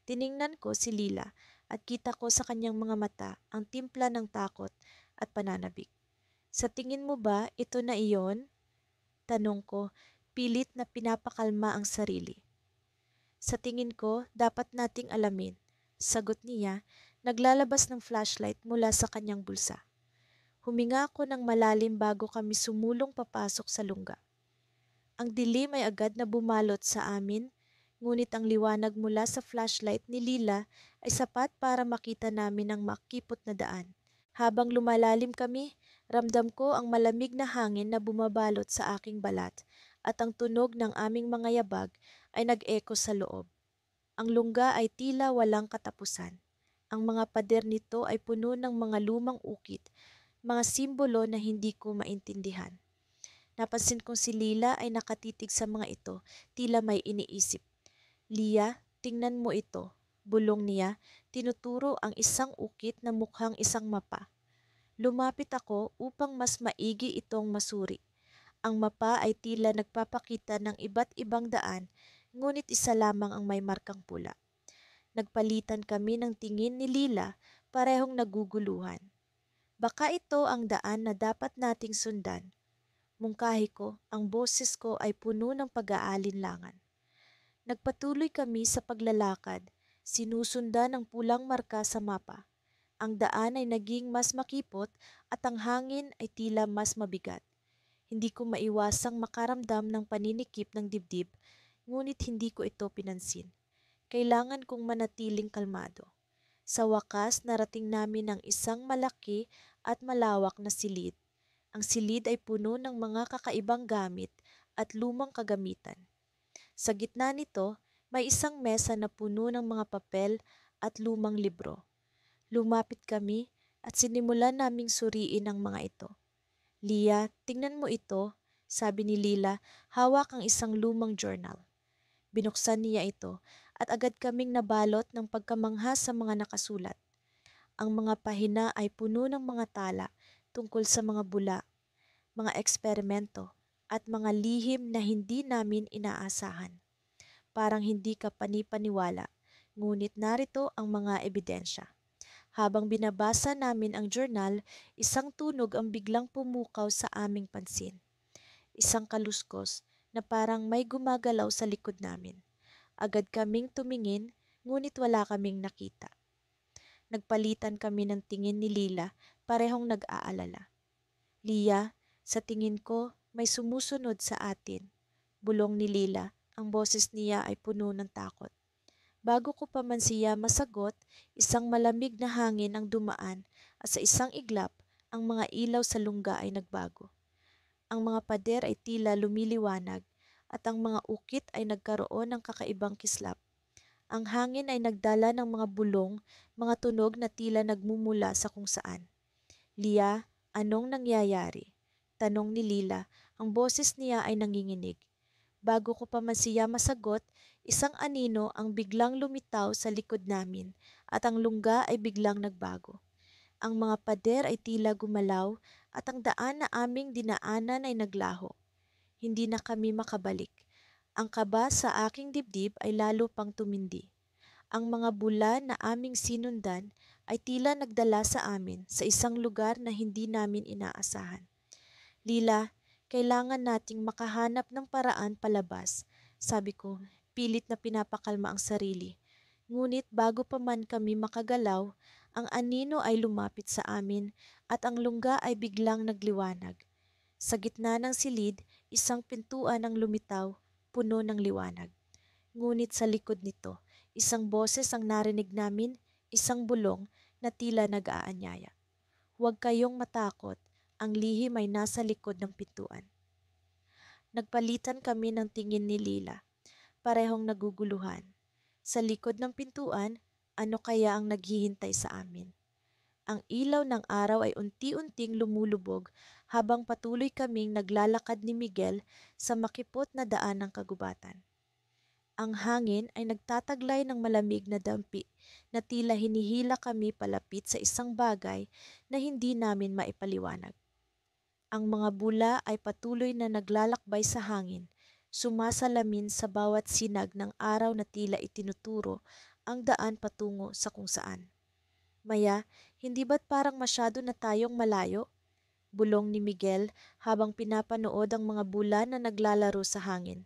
Tiningnan ko si Lila at kita ko sa kanyang mga mata ang timpla ng takot at pananabik. Sa tingin mo ba ito na iyon? Tanong ko, pilit na pinapakalma ang sarili. Sa tingin ko, dapat nating alamin. Sagot niya, naglalabas ng flashlight mula sa kanyang bulsa. Huminga ako ng malalim bago kami sumulong papasok sa lungga. Ang dilim ay agad na bumalot sa amin, ngunit ang liwanag mula sa flashlight ni Lila ay sapat para makita namin ang makipot na daan. Habang lumalalim kami, ramdam ko ang malamig na hangin na bumabalot sa aking balat at ang tunog ng aming mga yabag ay nag-echo sa loob. Ang lungga ay tila walang katapusan. Ang mga pader nito ay puno ng mga lumang ukit, mga simbolo na hindi ko maintindihan. Napansin kong si Lila ay nakatitig sa mga ito, tila may iniisip. Lia, tingnan mo ito. Bulong niya, tinuturo ang isang ukit na mukhang isang mapa. Lumapit ako upang mas maigi itong masuri. Ang mapa ay tila nagpapakita ng iba't ibang daan, ngunit isa lamang ang may markang pula. Nagpalitan kami ng tingin ni Lila, parehong naguguluhan. Baka ito ang daan na dapat nating sundan. Mungkahi ko, ang boses ko ay puno ng pag-aalinlangan. Nagpatuloy kami sa paglalakad, sinusundan ang pulang marka sa mapa. Ang daan ay naging mas makipot at ang hangin ay tila mas mabigat. Hindi ko maiwasang makaramdam ng paninikip ng dibdib, ngunit hindi ko ito pinansin. Kailangan kong manatiling kalmado. Sa wakas, narating namin ang isang malaki at malawak na silid. Ang silid ay puno ng mga kakaibang gamit at lumang kagamitan. Sa gitna nito, may isang mesa na puno ng mga papel at lumang libro. Lumapit kami at sinimulan naming suriin ang mga ito. Lia, tingnan mo ito, sabi ni Lila, hawak ang isang lumang journal. Binuksan niya ito at agad kaming nabalot ng pagkamangha sa mga nakasulat. Ang mga pahina ay puno ng mga tala tungkol sa mga bula, mga eksperimento, at mga lihim na hindi namin inaasahan. Parang hindi ka panipaniwala, ngunit narito ang mga ebidensya. Habang binabasa namin ang journal, isang tunog ang biglang pumukaw sa aming pansin. Isang kaluskos na parang may gumagalaw sa likod namin. Agad kaming tumingin, ngunit wala kaming nakita. Nagpalitan kami ng tingin ni Lila, parehong nag-aalala. Lia, sa tingin ko, may sumusunod sa atin. Bulong ni Lila, ang boses niya ay puno ng takot. Bago ko pa man siya masagot, isang malamig na hangin ang dumaan at sa isang iglap, ang mga ilaw sa lungga ay nagbago. Ang mga pader ay tila lumiliwanag at ang mga ukit ay nagkaroon ng kakaibang kislap. Ang hangin ay nagdala ng mga bulong, mga tunog na tila nagmumula sa kung saan. "Lia, anong nangyayari?" Tanong ni Lila. Ang boses niya ay nanginginig. Bago ko pa man siya masagot, isang anino ang biglang lumitaw sa likod namin at ang lungga ay biglang nagbago. Ang mga pader ay tila gumalaw at ang daan na aming dinaanan ay naglaho. Hindi na kami makabalik. Ang kaba sa aking dibdib ay lalo pang tumindi. Ang mga bula na aming sinundan ay tila nagdala sa amin sa isang lugar na hindi namin inaasahan. "Lila, kailangan nating makahanap ng paraan palabas," sabi ko, pilit na pinapakalma ang sarili. Ngunit bago pa man kami makagalaw, ang anino ay lumapit sa amin at ang lungga ay biglang nagliwanag. Sa gitna ng silid, isang pintuan ang lumitaw, puno ng liwanag. Ngunit sa likod nito, isang boses ang narinig namin, isang bulong na tila nag-aanyaya. "Huwag kayong matakot, ang lihim ay nasa likod ng pintuan." Nagpalitan kami ng tingin ni Lila, parehong naguguluhan. Sa likod ng pintuan, ano kaya ang naghihintay sa amin? Ang ilaw ng araw ay unti-unting lumulubog habang patuloy kaming naglalakad ni Miguel sa makipot na daan ng kagubatan. Ang hangin ay nagtataglay ng malamig na dampi na tila hinihila kami palapit sa isang bagay na hindi namin maipaliwanag. Ang mga bula ay patuloy na naglalakbay sa hangin, sumasalamin sa bawat sinag ng araw na tila itinuturo ang daan patungo sa kung saan. "Maya, hindi ba't parang masyado na tayong malayo?" Bulong ni Miguel habang pinapanood ang mga bula na naglalaro sa hangin.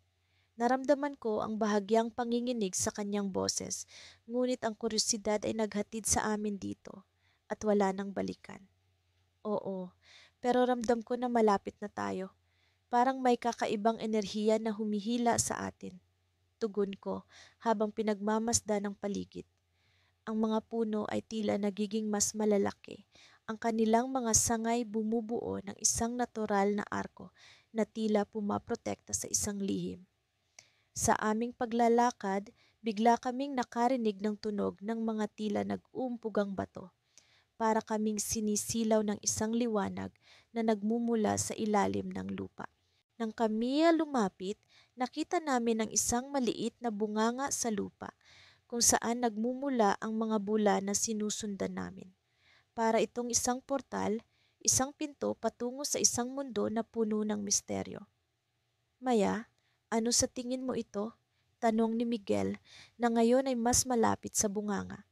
Naramdaman ko ang bahagyang panginginig sa kanyang boses, ngunit ang kuryosidad ay naghatid sa amin dito at wala nang balikan. "Oo, pero ramdam ko na malapit na tayo. Parang may kakaibang enerhiya na humihila sa atin." Tugon ko habang pinagmamasdan ng paligid. Ang mga puno ay tila nagiging mas malalaki. Ang kanilang mga sangay bumubuo ng isang natural na arko na tila pumaprotekta sa isang lihim. Sa aming paglalakad, bigla kaming nakarinig ng tunog ng mga tila nag-uumpugang bato. Para kaming sinisilaw ng isang liwanag na nagmumula sa ilalim ng lupa. Nang kami lumapit, nakita namin ang isang maliit na bunganga sa lupa kung saan nagmumula ang mga bula na sinusundan namin. Para itong isang portal, isang pinto patungo sa isang mundo na puno ng misteryo. "Maya, ano sa tingin mo ito?" Tanong ni Miguel na ngayon ay mas malapit sa bunganga.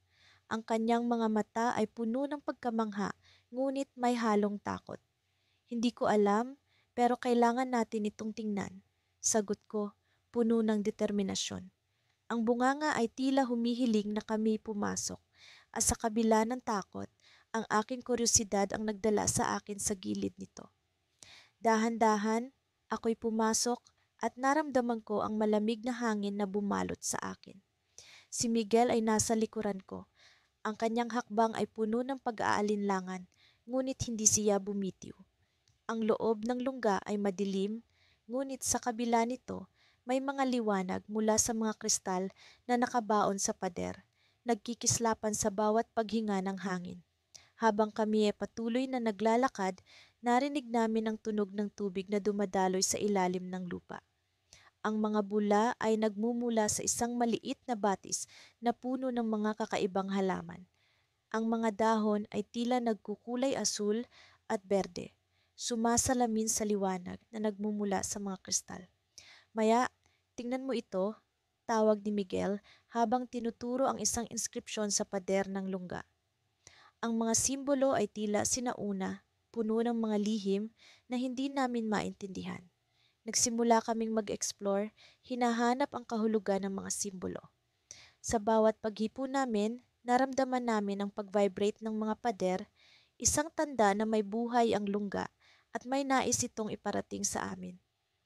Ang kanyang mga mata ay puno ng pagkamangha, ngunit may halong takot. "Hindi ko alam, pero kailangan natin itong tingnan," sagot ko, puno ng determinasyon. Ang bunganga ay tila humihiling na kami pumasok, at sa kabila ng takot, ang aking kuryosidad ang nagdala sa akin sa gilid nito. Dahan-dahan, ako'y pumasok at naramdaman ko ang malamig na hangin na bumalot sa akin. Si Miguel ay nasa likuran ko. Ang kanyang hakbang ay puno ng pag-aalinlangan, ngunit hindi siya bumitiw. Ang loob ng lungga ay madilim, ngunit sa kabila nito, may mga liwanag mula sa mga kristal na nakabaon sa pader, nagkikislapan sa bawat paghinga ng hangin. Habang kami ay patuloy na naglalakad, narinig namin ang tunog ng tubig na dumadaloy sa ilalim ng lupa. Ang mga bula ay nagmumula sa isang maliit na batis na puno ng mga kakaibang halaman. Ang mga dahon ay tila nagkukulay asul at berde, sumasalamin sa liwanag na nagmumula sa mga kristal. "Maya, tingnan mo ito," tawag ni Miguel habang tinuturo ang isang inskripsyon sa pader ng lungga. Ang mga simbolo ay tila sinauna, puno ng mga lihim na hindi namin maintindihan. Nagsimula kaming mag-explore, hinahanap ang kahulugan ng mga simbolo. Sa bawat paghipo namin, naramdaman namin ang pag-vibrate ng mga pader, isang tanda na may buhay ang lungga at may nais itong iparating sa amin.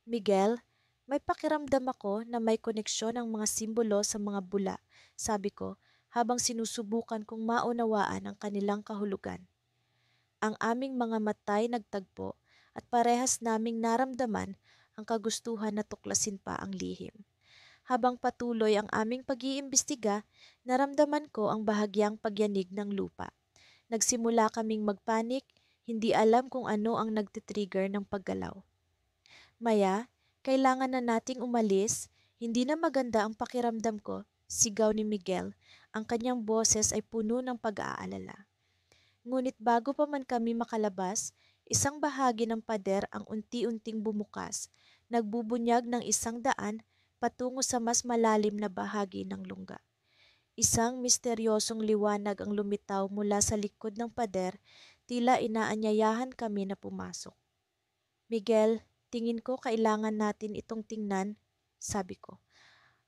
"Miguel, may pakiramdam ako na may koneksyon ang mga simbolo sa mga bula," sabi ko habang sinusubukan kong maunawaan ang kanilang kahulugan. Ang aming mga matay nagtagpo at parehas naming naramdaman ang kagustuhan na tuklasin pa ang lihim. Habang patuloy ang aming pag-iimbestiga, naramdaman ko ang bahagyang pagyanig ng lupa. Nagsimula kaming magpanik, hindi alam kung ano ang nagtitrigger ng paggalaw. Maya, kailangan na nating umalis, hindi na maganda ang pakiramdam ko, sigaw ni Miguel. Ang kanyang boses ay puno ng pag-aalala. Ngunit bago pa man kami makalabas, isang bahagi ng pader ang unti-unting bumukas, nagbubunyag ng isang daan patungo sa mas malalim na bahagi ng lungga. Isang misteryosong liwanag ang lumitaw mula sa likod ng pader, tila inaanyayahan kami na pumasok. Miguel, tingin ko kailangan natin itong tingnan, sabi ko.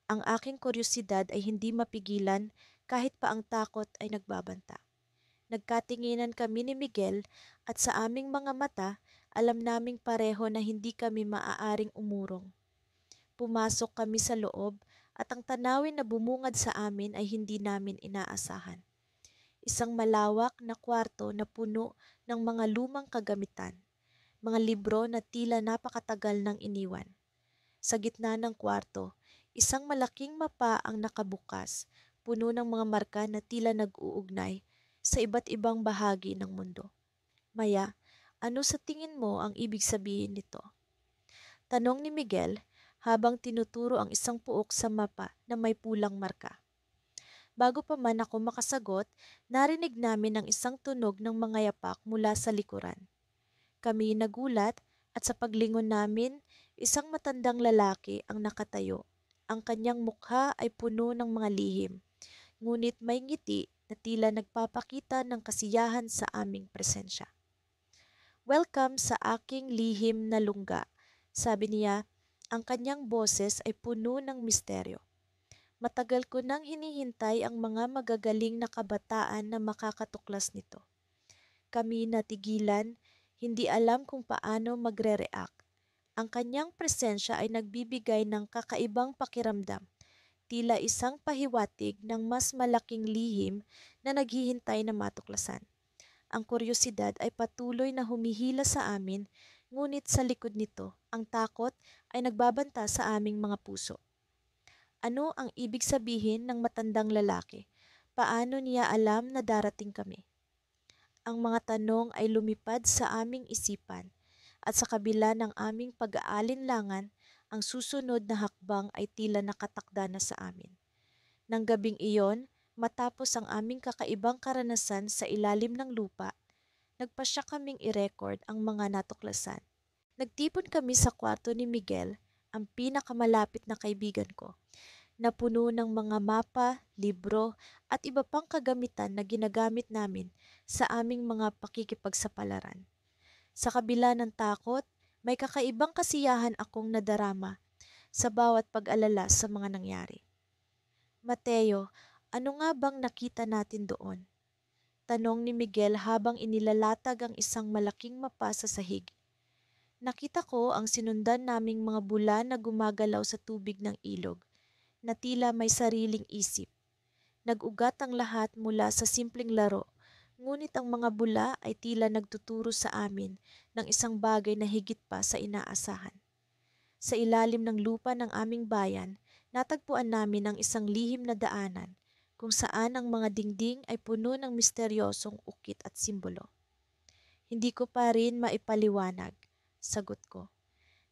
Ang aking kuryosidad ay hindi mapigilan kahit pa ang takot ay nagbabanta. Nagkatinginan kami ni Miguel at sa aming mga mata, alam naming pareho na hindi kami maaaring umurong. Pumasok kami sa loob at ang tanawin na bumungad sa amin ay hindi namin inaasahan. Isang malawak na kwarto na puno ng mga lumang kagamitan, mga libro na tila napakatagal nang iniwan. Sa gitna ng kwarto, isang malaking mapa ang nakabukas, puno ng mga marka na tila nag-uugnay sa iba't ibang bahagi ng mundo. Maya, ano sa tingin mo ang ibig sabihin nito? Tanong ni Miguel habang tinuturo ang isang puok sa mapa na may pulang marka. Bago pa man ako makasagot, narinig namin ang isang tunog ng mga yapak mula sa likuran. Kami nagulat at sa paglingon namin, isang matandang lalaki ang nakatayo. Ang kanyang mukha ay puno ng mga lihim, ngunit may ngiti na tila nagpapakita ng kasiyahan sa aming presensya. Welcome sa aking lihim na lungga, sabi niya. Ang kanyang boses ay puno ng misteryo. Matagal ko nang hinihintay ang mga magagaling na kabataan na makakatuklas nito. Kami natigilan, hindi alam kung paano magre-react. Ang kanyang presensya ay nagbibigay ng kakaibang pakiramdam, tila isang pahiwatig ng mas malaking lihim na naghihintay na matuklasan. Ang kuryosidad ay patuloy na humihila sa amin, ngunit sa likod nito, ang takot ay nagbabanta sa aming mga puso. Ano ang ibig sabihin ng matandang lalaki? Paano niya alam na darating kami? Ang mga tanong ay lumipad sa aming isipan at sa kabila ng aming pag-aalinlangan, ang susunod na hakbang ay tila nakatakda na sa amin. Nang gabing iyon, matapos ang aming kakaibang karanasan sa ilalim ng lupa, nagpasya kaming i-record ang mga natuklasan. Nagtipon kami sa kwarto ni Miguel, ang pinakamalapit na kaibigan ko, na puno ng mga mapa, libro at iba pang kagamitan na ginagamit namin sa aming mga pakikipagsapalaran. Sa kabila ng takot, may kakaibang kasiyahan akong nadarama sa bawat pag-alala sa mga nangyari. Mateo, ano nga bang nakita natin doon? Tanong ni Miguel habang inilalatag ang isang malaking mapa sa sahig. Nakita ko ang sinundan naming mga bula na gumagalaw sa tubig ng ilog, na tila may sariling isip. Nag-ugat ang lahat mula sa simpleng laro, ngunit ang mga bula ay tila nagtuturo sa amin ng isang bagay na higit pa sa inaasahan. Sa ilalim ng lupa ng aming bayan, natagpuan namin ang isang lihim na daanan kung saan ang mga dingding ay puno ng misteryosong ukit at simbolo. Hindi ko pa rin maipaliwanag, sagot ko.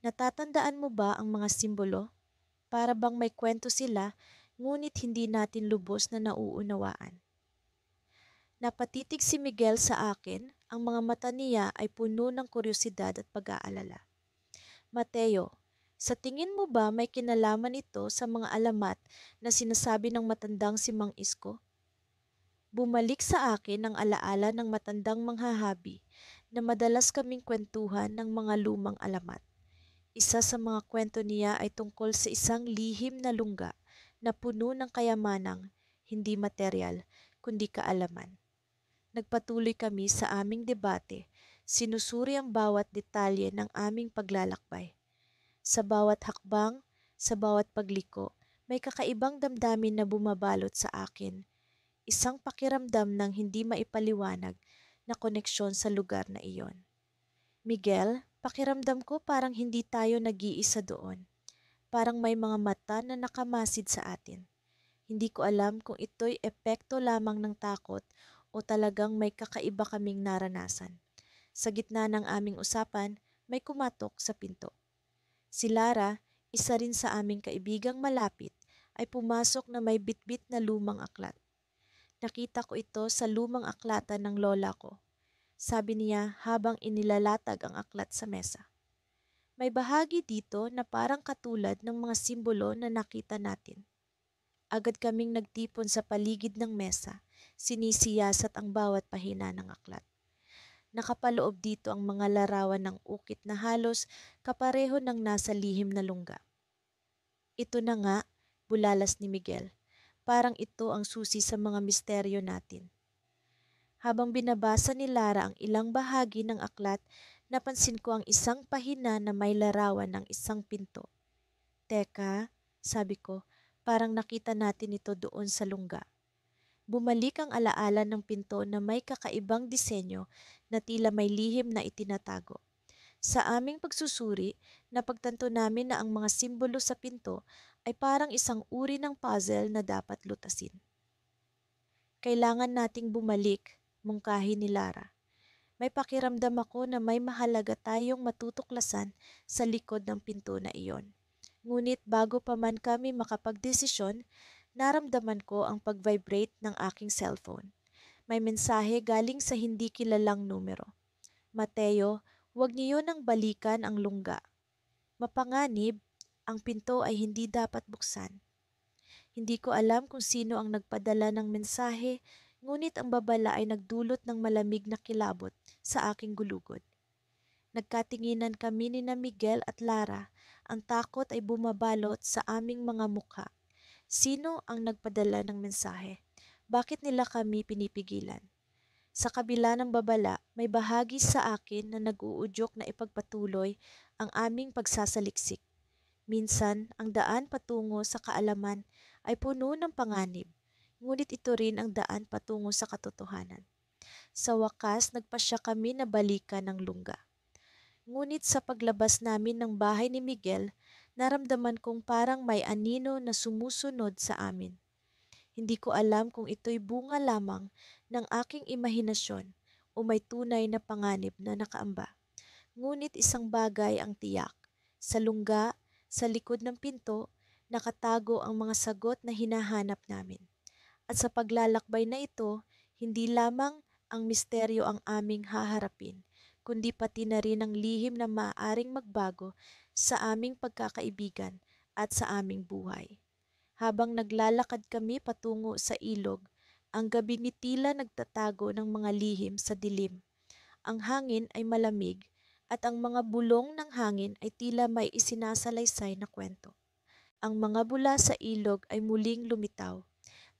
Natatandaan mo ba ang mga simbolo? Para bang may kwento sila, ngunit hindi natin lubos na nauunawaan. Napatitig si Miguel sa akin, ang mga mata niya ay puno ng kuryosidad at pag-aalala. Mateo, sa tingin mo ba may kinalaman ito sa mga alamat na sinasabi ng matandang si Mang Isko? Bumalik sa akin ang alaala ng matandang manghahabi na madalas kaming kwentuhan ng mga lumang alamat. Isa sa mga kwento niya ay tungkol sa isang lihim na lungga na puno ng kayamanang hindi materyal kundi kaalaman. Nagpatuloy kami sa aming debate, sinusuri ang bawat detalye ng aming paglalakbay. Sa bawat hakbang, sa bawat pagliko, may kakaibang damdamin na bumabalot sa akin. Isang pakiramdam ng hindi maipaliwanag na koneksyon sa lugar na iyon. Miguel, pakiramdam ko parang hindi tayo nag-iisa doon. Parang may mga mata na nakamasid sa atin. Hindi ko alam kung ito'y epekto lamang ng takot o talagang may kakaiba kaming naranasan. Sa gitna ng aming usapan, may kumatok sa pinto. Si Lara, isa rin sa aming kaibigang malapit, ay pumasok na may bitbit na lumang aklat. Nakita ko ito sa lumang aklatan ng lola ko. Sabi niya habang inilalatag ang aklat sa mesa. May bahagi dito na parang katulad ng mga simbolo na nakita natin. Agad kaming nagtipon sa paligid ng mesa, sinisiyasat ang bawat pahina ng aklat. Nakapaloob dito ang mga larawan ng ukit na halos kapareho ng nasa lihim na lungga. Ito na nga, bulalas ni Miguel. Parang ito ang susi sa mga misteryo natin. Habang binabasa ni Lara ang ilang bahagi ng aklat, napansin ko ang isang pahina na may larawan ng isang pinto. Teka, sabi ko, parang nakita natin ito doon sa lungga. Bumalik ang alaala ng pinto na may kakaibang disenyo na tila may lihim na itinatago. Sa aming pagsusuri, napagtanto namin na ang mga simbolo sa pinto ay parang isang uri ng puzzle na dapat lutasin. Kailangan nating bumalik, mungkahi ni Lara. May pakiramdam ako na may mahalaga tayong matutuklasan sa likod ng pinto na iyon. Ngunit bago pa man kami makapagdesisyon, naramdaman ko ang pag-vibrate ng aking cellphone. May mensahe galing sa hindi kilalang numero. Mateo, huwag niyo nang balikan ang lungga. Mapanganib, ang pinto ay hindi dapat buksan. Hindi ko alam kung sino ang nagpadala ng mensahe, ngunit ang babala ay nagdulot ng malamig na kilabot sa aking gulugod. Nagkatinginan kami ni na Miguel at Lara. Ang takot ay bumabalot sa aming mga mukha. Sino ang nagpadala ng mensahe? Bakit nila kami pinipigilan? Sa kabila ng babala, may bahagi sa akin na nag-uudyok na ipagpatuloy ang aming pagsasaliksik. Minsan, ang daan patungo sa kaalaman ay puno ng panganib, ngunit ito rin ang daan patungo sa katotohanan. Sa wakas, nagpasya kami na balikan ng lungga. Ngunit sa paglabas namin ng bahay ni Miguel, naramdaman kong parang may anino na sumusunod sa amin. Hindi ko alam kung ito'y bunga lamang ng aking imahinasyon o may tunay na panganib na nakaamba. Ngunit isang bagay ang tiyak. Sa lungga, sa likod ng pinto, nakatago ang mga sagot na hinahanap namin. At sa paglalakbay na ito, hindi lamang ang misteryo ang aming haharapin, kundi pati na rin ang lihim na maaaring magbago sa aming pagkakaibigan at sa aming buhay. Habang naglalakad kami patungo sa ilog, ang gabi ni tila nagtatago ng mga lihim sa dilim. Ang hangin ay malamig at ang mga bulong ng hangin ay tila may isinasalaysay na kwento. Ang mga bula sa ilog ay muling lumitaw,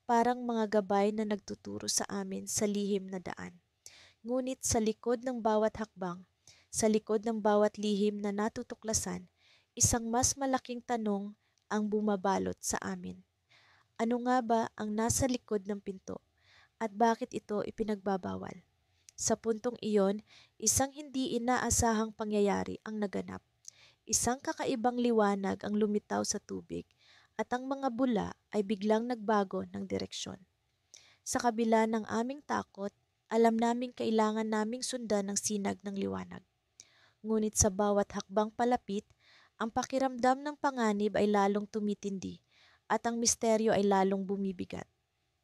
parang mga gabay na nagtuturo sa amin sa lihim na daan. Ngunit sa likod ng bawat hakbang, sa likod ng bawat lihim na natutuklasan, isang mas malaking tanong ang bumabalot sa amin. Ano nga ba ang nasa likod ng pinto at bakit ito ipinagbabawal? Sa puntong iyon, isang hindi inaasahang pangyayari ang naganap. Isang kakaibang liwanag ang lumitaw sa tubig at ang mga bula ay biglang nagbago ng direksyon. Sa kabila ng aming takot, alam naming kailangan naming sundan ang sinag ng liwanag. Ngunit sa bawat hakbang palapit, ang pakiramdam ng panganib ay lalong tumitindi at ang misteryo ay lalong bumibigat.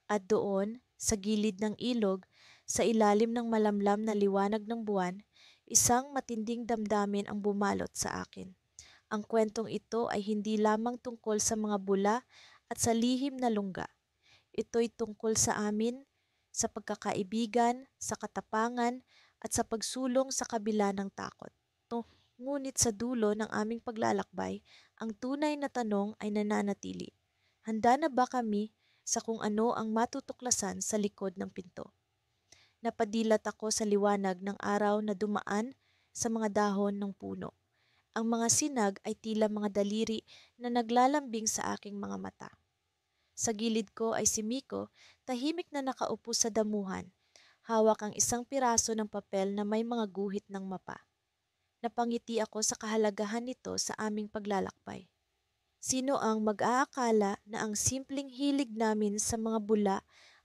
At doon, sa gilid ng ilog, sa ilalim ng malamlam na liwanag ng buwan, isang matinding damdamin ang bumalot sa akin. Ang kwentong ito ay hindi lamang tungkol sa mga bula at sa lihim na lungga. Ito'y tungkol sa amin, sa pagkakaibigan, sa katapangan, at sa pagsulong sa kabila ng takot. Ngunit sa dulo ng aming paglalakbay, ang tunay na tanong ay nananatili. Handa na ba kami sa kung ano ang matutuklasan sa likod ng pinto? Napadilat ako sa liwanag ng araw na dumaan sa mga dahon ng puno. Ang mga sinag ay tila mga daliri na naglalambing sa aking mga mata. Sa gilid ko ay si Miko, tahimik na nakaupo sa damuhan, Hawak ang isang piraso ng papel na may mga guhit ng mapa. Napangiti ako sa kahalagahan nito sa aming paglalakbay. Sino ang mag-aakala na ang simpleng hilig namin sa mga bula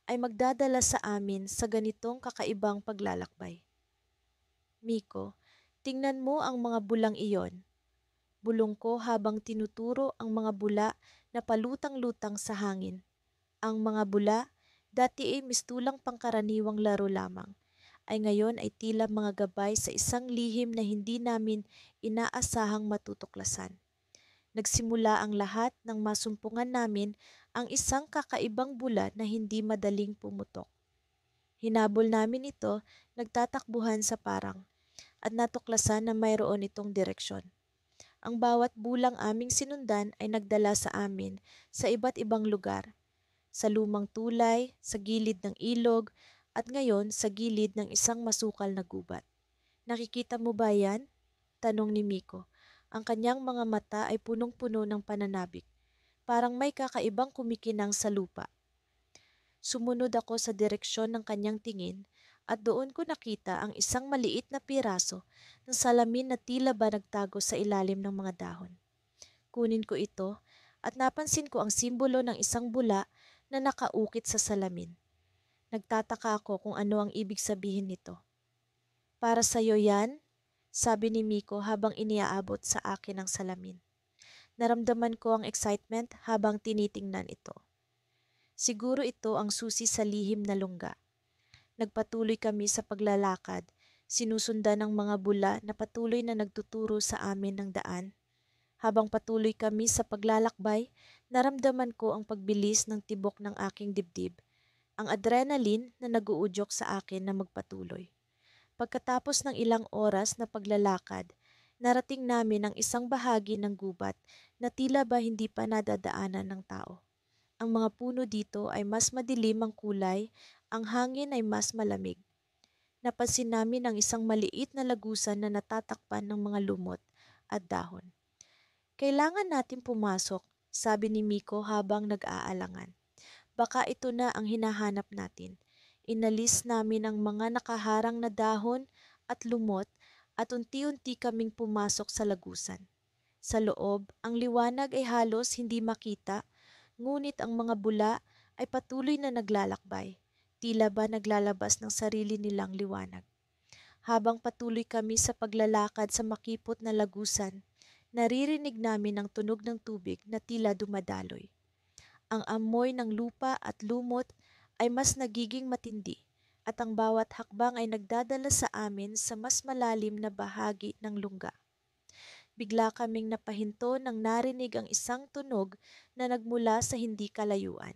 ay magdadala sa amin sa ganitong kakaibang paglalakbay? Miko, tingnan mo ang mga bulang iyon. Bulong ko habang tinuturo ang mga bula na palutang-lutang sa hangin. Ang mga bula, dati ay mistulang pangkaraniwang laro lamang, ay ngayon ay tila mga gabay sa isang lihim na hindi namin inaasahang matutuklasan. Nagsimula ang lahat nang masumpungan namin ang isang kakaibang bula na hindi madaling pumutok. Hinabol namin ito, nagtatakbuhan sa parang, at natuklasan na mayroon itong direksyon. Ang bawat bulang aming sinundan ay nagdala sa amin sa iba't ibang lugar, sa lumang tulay, sa gilid ng ilog, at ngayon sa gilid ng isang masukal na gubat. Nakikita mo ba yan? Tanong ni Miko. Ang kanyang mga mata ay punong-puno ng pananabik. Parang may kakaibang kumikinang sa lupa. Sumunod ako sa direksyon ng kanyang tingin at doon ko nakita ang isang maliit na piraso ng salamin na tila ba nagtago sa ilalim ng mga dahon. Kunin ko ito at napansin ko ang simbolo ng isang bula na nakaukit sa salamin. Nagtataka ako kung ano ang ibig sabihin nito. Para sa'yo yan, sabi ni Miko habang iniaabot sa akin ang salamin. Naramdaman ko ang excitement habang tinitingnan ito. Siguro ito ang susi sa lihim na lungga. Nagpatuloy kami sa paglalakad, sinusundan ng mga bula na patuloy na nagtuturo sa amin ng daan. Habang patuloy kami sa paglalakbay, naramdaman ko ang pagbilis ng tibok ng aking dibdib, ang adrenaline na naguudyok sa akin na magpatuloy. Pagkatapos ng ilang oras na paglalakad, narating namin ang isang bahagi ng gubat na tila ba hindi pa nadadaanan ng tao. Ang mga puno dito ay mas madilim ang kulay, ang hangin ay mas malamig. Napansin namin ang isang maliit na lagusan na natatakpan ng mga lumot at dahon. Kailangan natin pumasok, sabi ni Miko habang nag-aalangan. Baka ito na ang hinahanap natin. Inalis namin ang mga nakaharang na dahon at lumot at unti-unti kaming pumasok sa lagusan. Sa loob, ang liwanag ay halos hindi makita, ngunit ang mga bula ay patuloy na naglalakbay. Tila ba naglalabas ng sarili nilang liwanag. Habang patuloy kami sa paglalakad sa makipot na lagusan, naririnig namin ang tunog ng tubig na tila dumadaloy. Ang amoy ng lupa at lumot ay mas nagiging matindi at ang bawat hakbang ay nagdadala sa amin sa mas malalim na bahagi ng lungga. Bigla kaming napahinto nang narinig ang isang tunog na nagmula sa hindi kalayuan.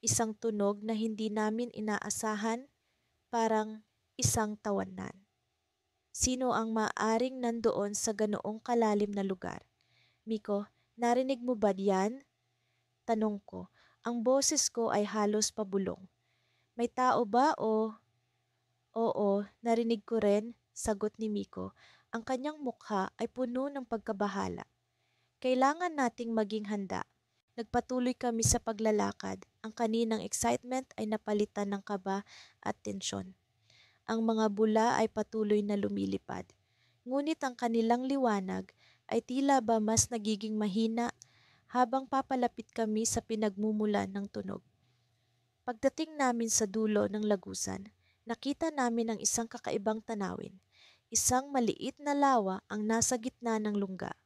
Isang tunog na hindi namin inaasahan, parang isang tawanan. Sino ang maaring nandoon sa ganoong kalalim na lugar? Miko, narinig mo ba diyan? Tanong ko. Ang boses ko ay halos pabulong. May tao ba o... Oo, narinig ko rin, sagot ni Miko. Ang kanyang mukha ay puno ng pagkabahala. Kailangan nating maging handa. Nagpatuloy kami sa paglalakad. Ang kaninang excitement ay napalitan ng kaba at tensyon. Ang mga bula ay patuloy na lumilipad. Ngunit ang kanilang liwanag ay tila ba mas nagiging mahina habang papalapit kami sa pinagmumulan ng tunog. Pagdating namin sa dulo ng lagusan, nakita namin ang isang kakaibang tanawin. Isang maliit na lawa ang nasa gitna ng lungga.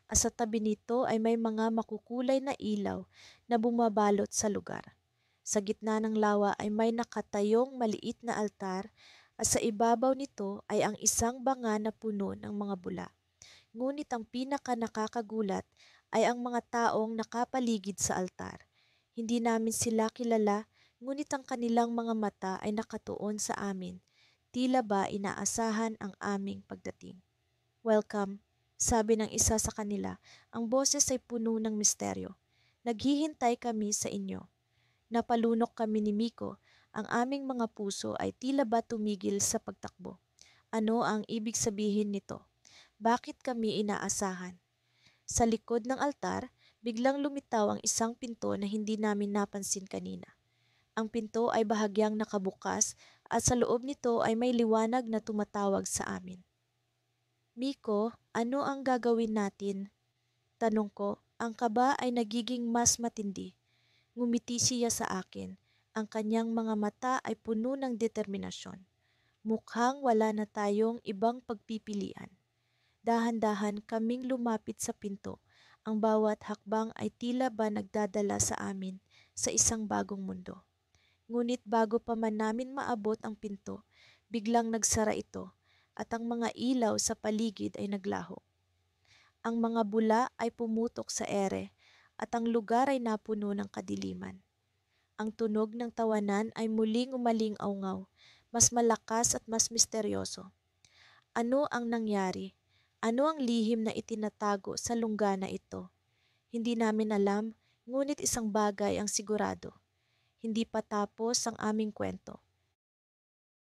At sa tabi nito ay may mga makukulay na ilaw na bumabalot sa lugar. Sa gitna ng lawa ay may nakatayong maliit na altar at sa ibabaw nito ay ang isang banga na puno ng mga bula. Ngunit ang pinaka nakakagulat ay ang mga taong nakapaligid sa altar. Hindi namin sila kilala, ngunit ang kanilang mga mata ay nakatuon sa amin. Tila ba inaasahan ang aming pagdating. Welcome, sabi ng isa sa kanila. Ang boses ay puno ng misteryo. Naghihintay kami sa inyo. Napalunok kami ni Miko. Ang aming mga puso ay tila ba tumigil sa pagtakbo. Ano ang ibig sabihin nito? Bakit kami inaasahan? Sa likod ng altar, biglang lumitaw ang isang pinto na hindi namin napansin kanina. Ang pinto ay bahagyang nakabukas at sa loob nito ay may liwanag na tumatawag sa amin. Miko, ano ang gagawin natin? Tanong ko, ang kaba ay nagiging mas matindi. Ngumiti siya sa akin. Ang kanyang mga mata ay puno ng determinasyon. Mukhang wala na tayong ibang pagpipilian. Dahan-dahan kaming lumapit sa pinto. Ang bawat hakbang ay tila ba nagdadala sa amin sa isang bagong mundo. Ngunit bago pa man namin maabot ang pinto, biglang nagsara ito at ang mga ilaw sa paligid ay naglaho. Ang mga bula ay pumutok sa ere at ang lugar ay napuno ng kadiliman. Ang tunog ng tawanan ay muling umaling-awngaw, mas malakas at mas misteryoso. Ano ang nangyari? Ano ang lihim na itinatago sa lunggana ito? Hindi namin alam, ngunit isang bagay ang sigurado. Hindi pa tapos ang aming kwento.